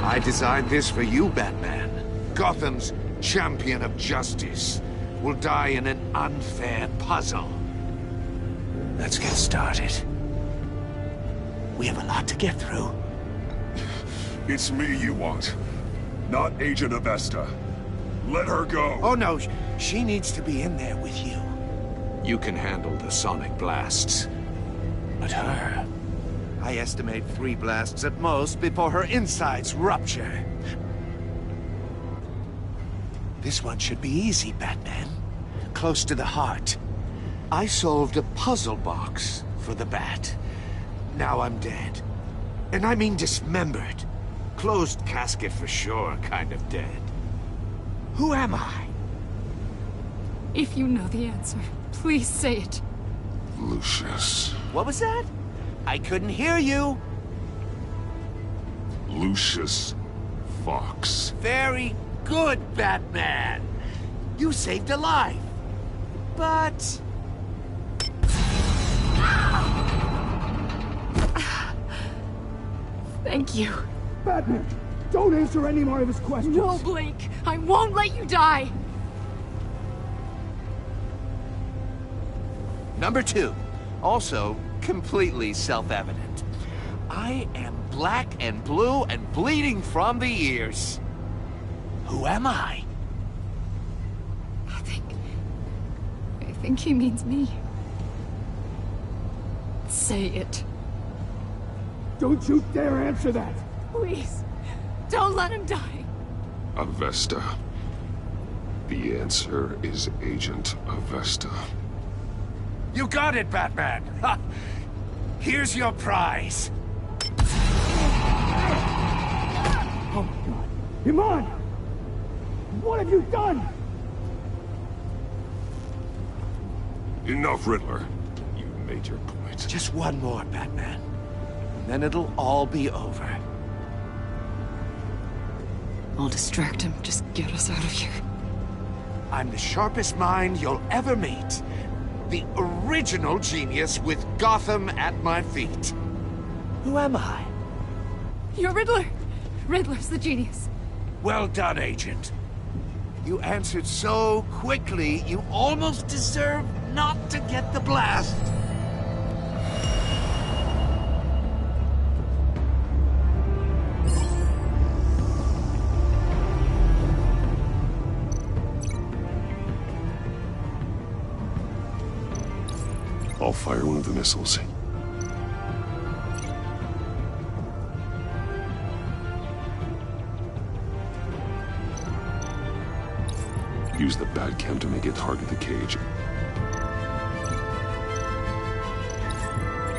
I designed this for you, Batman. Gotham's champion of justice will die in an unfair puzzle. Let's get started. We have a lot to get through. It's me you want, not Agent Avesta. Let her go. Oh no, she needs to be in there with you. You can handle the sonic blasts. But her... I estimate 3 blasts at most before her insides rupture. This one should be easy, Batman. Close to the heart. I solved a puzzle box for the Bat. Now I'm dead. And I mean dismembered. Closed casket for sure, kind of dead. Who am I? If you know the answer, please say it. Lucius. What was that? I couldn't hear you. Lucius Fox. Very good, Batman. You saved a life. But... Thank you. Batman, don't answer any more of his questions. No, Blake. I won't let you die. Number 2. Also, completely self-evident. I am black and blue and bleeding from the ears. Who am I? I think he means me. Say it. Don't you dare answer that! Please, don't let him die. Avesta. The answer is Agent Avesta. You got it, Batman! Ha! Here's your prize. Oh my God. Iman! What have you done? Enough, Riddler. You made your point. Just one more, Batman. And then it'll all be over. I'll distract him. Just get us out of here. I'm the sharpest mind you'll ever meet. The original genius with Gotham at my feet. Who am I? You're Riddler. Riddler's the genius. Well done, Agent. You answered so quickly, you almost deserve not to get the blast. I'll fire one of the missiles. Use the Batcam to make it target the cage.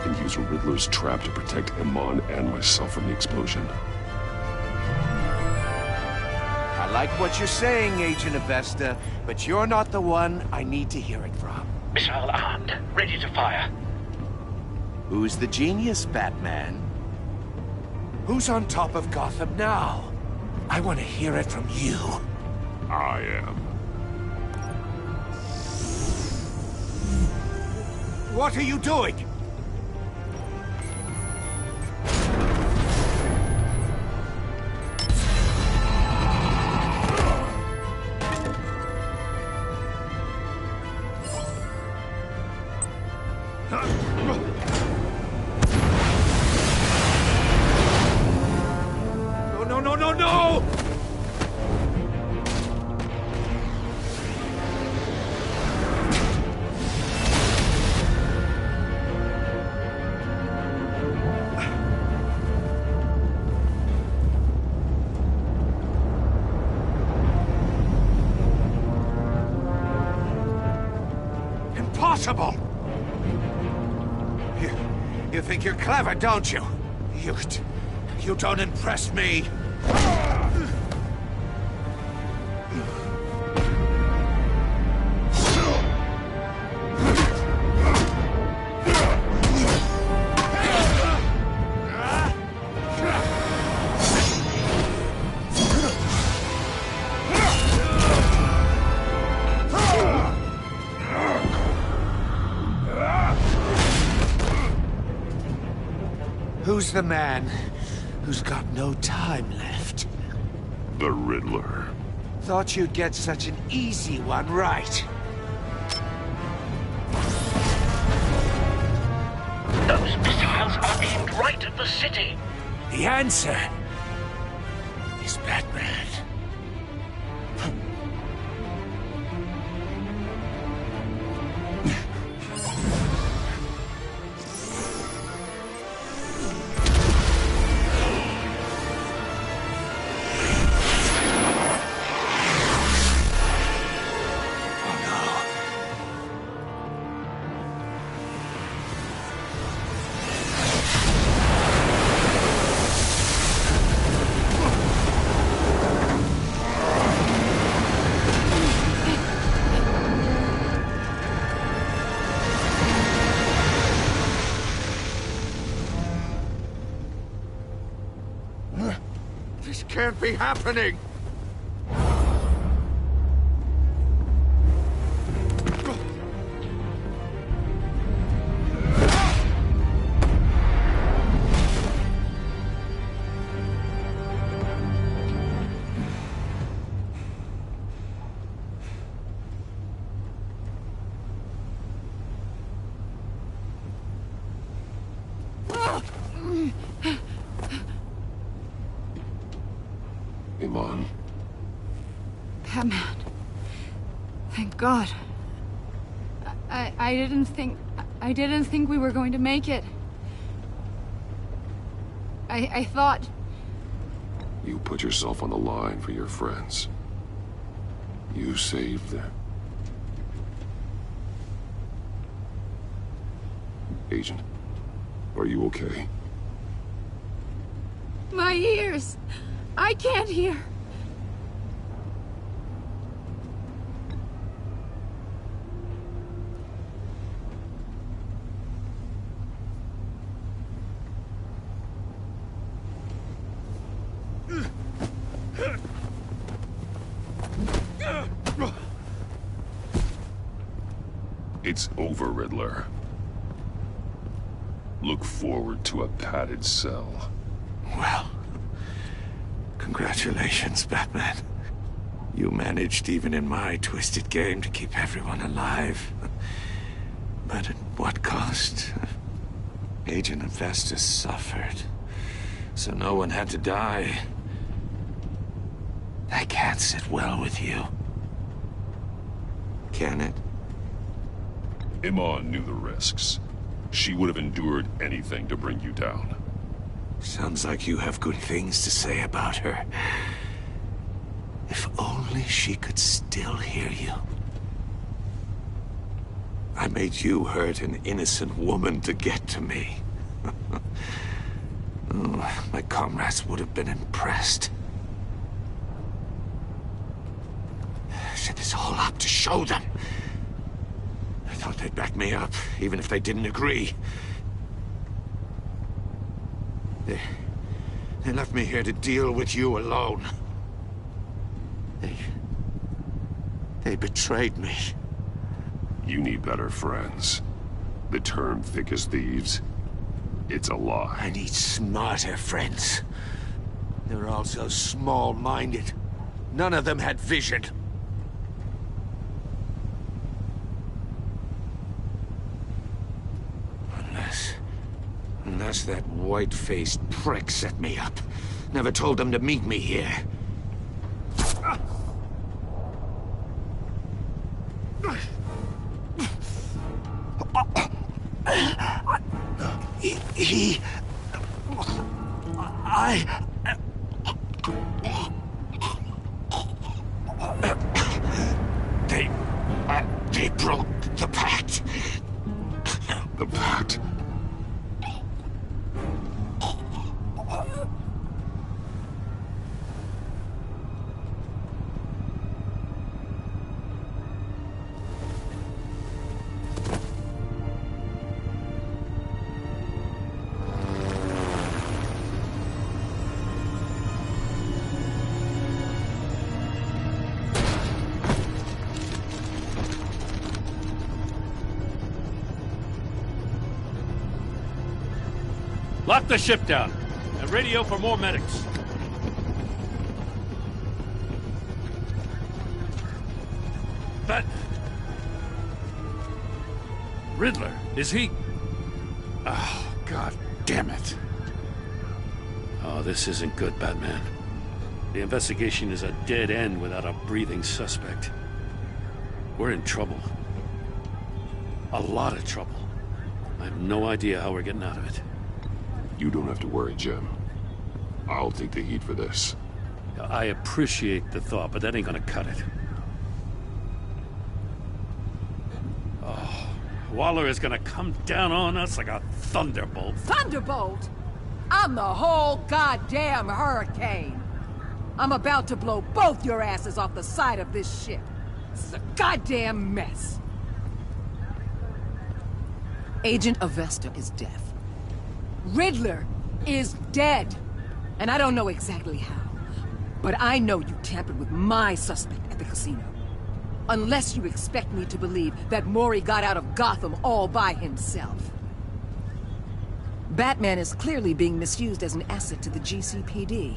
And use Riddler's trap to protect Iman and myself from the explosion. I like what you're saying, Agent Avesta, but you're not the one I need to hear it from. Missile armed, ready to fire. Who's the genius, Batman? Who's on top of Gotham now? I want to hear it from you. I am. What are you doing? No! Impossible! You think you're clever, don't you? You don't impress me. Who's the man who's got no time left? The Riddler. Thought you'd get such an easy one right. Those missiles are aimed right at the city. The answer is Batman. This can't be happening! Iman. Batman. Thank God. I didn't think we were going to make it. I thought... You put yourself on the line for your friends. You saved them. Agent, are you okay? My ears! I can't hear! It's over, Riddler. Look forward to a padded cell. Well, congratulations, Batman. You managed, even in my twisted game, to keep everyone alive. But at what cost? Agent Hephaestus suffered, so no one had to die. That can't sit well with you. Can it? Iman knew the risks. She would have endured anything to bring you down. Sounds like you have good things to say about her. If only she could still hear you. I made you hurt an innocent woman to get to me. Oh, my comrades would have been impressed. I set this all up to show them. I thought they'd back me up, even if they didn't agree. They left me here to deal with you alone. They betrayed me. You need better friends. The term thick as thieves, it's a lie. I need smarter friends. They're all so small-minded. None of them had vision. Unless that white-faced prick set me up. Never told them to meet me here. They broke the pact. The pact? Lock the ship down and radio for more medics. But... Riddler, is he... Oh, God damn it. Oh, this isn't good, Batman. The investigation is a dead end without a breathing suspect. We're in trouble. A lot of trouble. I have no idea how we're getting out of it. You don't have to worry, Jim. I'll take the heat for this. I appreciate the thought, but that ain't gonna cut it. Oh, Waller is gonna come down on us like a thunderbolt. Thunderbolt? I'm the whole goddamn hurricane. I'm about to blow both your asses off the side of this ship. This is a goddamn mess. Agent Avesta is deaf. Riddler is dead. And I don't know exactly how. But I know you tampered with my suspect at the casino. Unless you expect me to believe that Mori got out of Gotham all by himself. Batman is clearly being misused as an asset to the GCPD.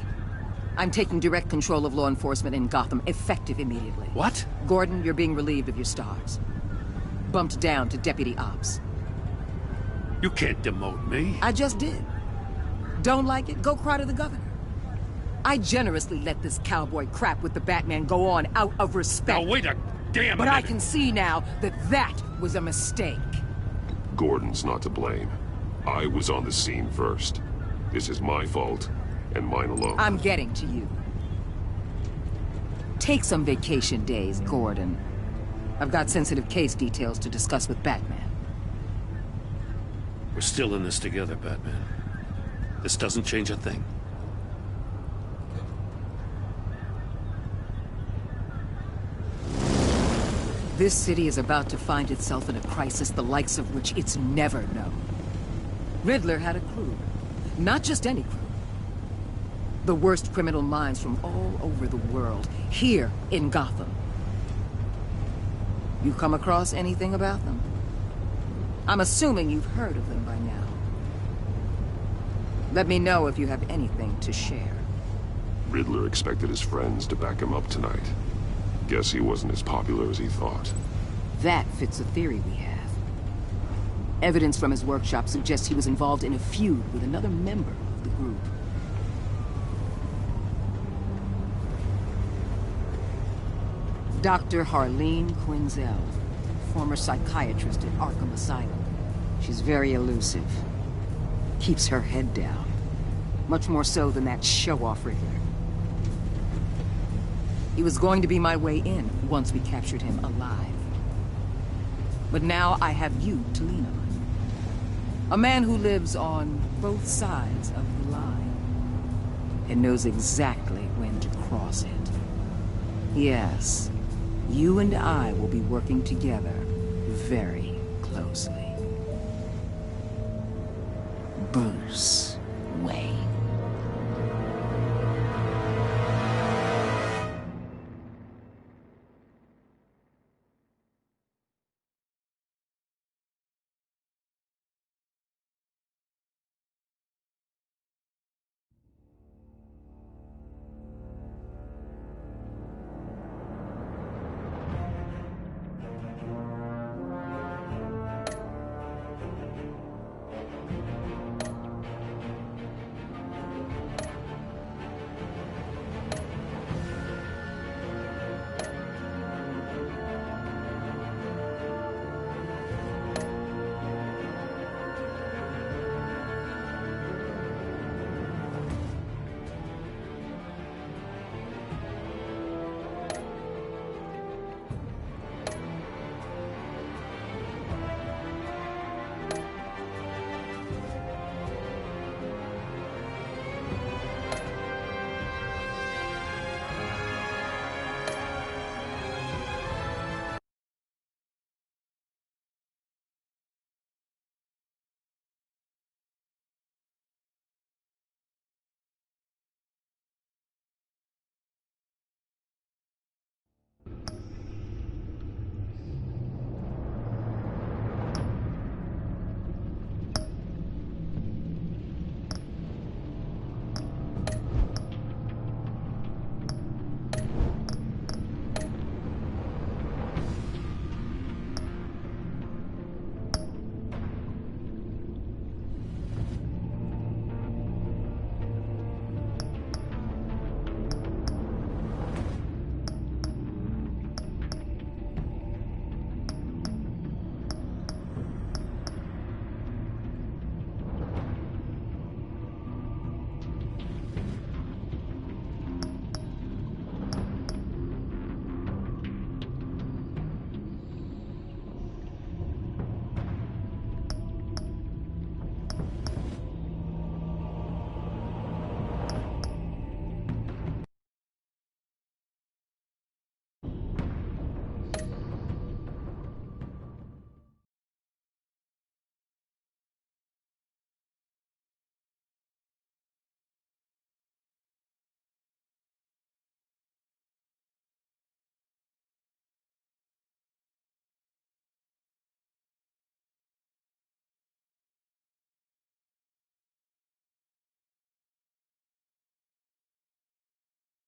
I'm taking direct control of law enforcement in Gotham, effective immediately. What? Gordon, you're being relieved of your stars. Bumped down to Deputy Ops. You can't demote me. I just did. Don't like it? Go cry to the governor. I generously let this cowboy crap with the Batman go on out of respect. Now wait a damn minute. But I can see now that that was a mistake. Gordon's not to blame. I was on the scene first. This is my fault, and mine alone. I'm getting to you. Take some vacation days, Gordon. I've got sensitive case details to discuss with Batman. We're still in this together, Batman. This doesn't change a thing. This city is about to find itself in a crisis the likes of which it's never known. Riddler had a crew. Not just any crew. The worst criminal minds from all over the world, here in Gotham. You come across anything about them? I'm assuming you've heard of them by now. Let me know if you have anything to share. Riddler expected his friends to back him up tonight. Guess he wasn't as popular as he thought. That fits a theory we have. Evidence from his workshop suggests he was involved in a feud with another member of the group. Dr. Harleen Quinzel, former psychiatrist at Arkham Asylum. She's very elusive. Keeps her head down. Much more so than that show-off Riddler. He was going to be my way in once we captured him alive. But now I have you to lean on. A man who lives on both sides of the line. And knows exactly when to cross it. Yes, you and I will be working together very closely. Bruce Wayne.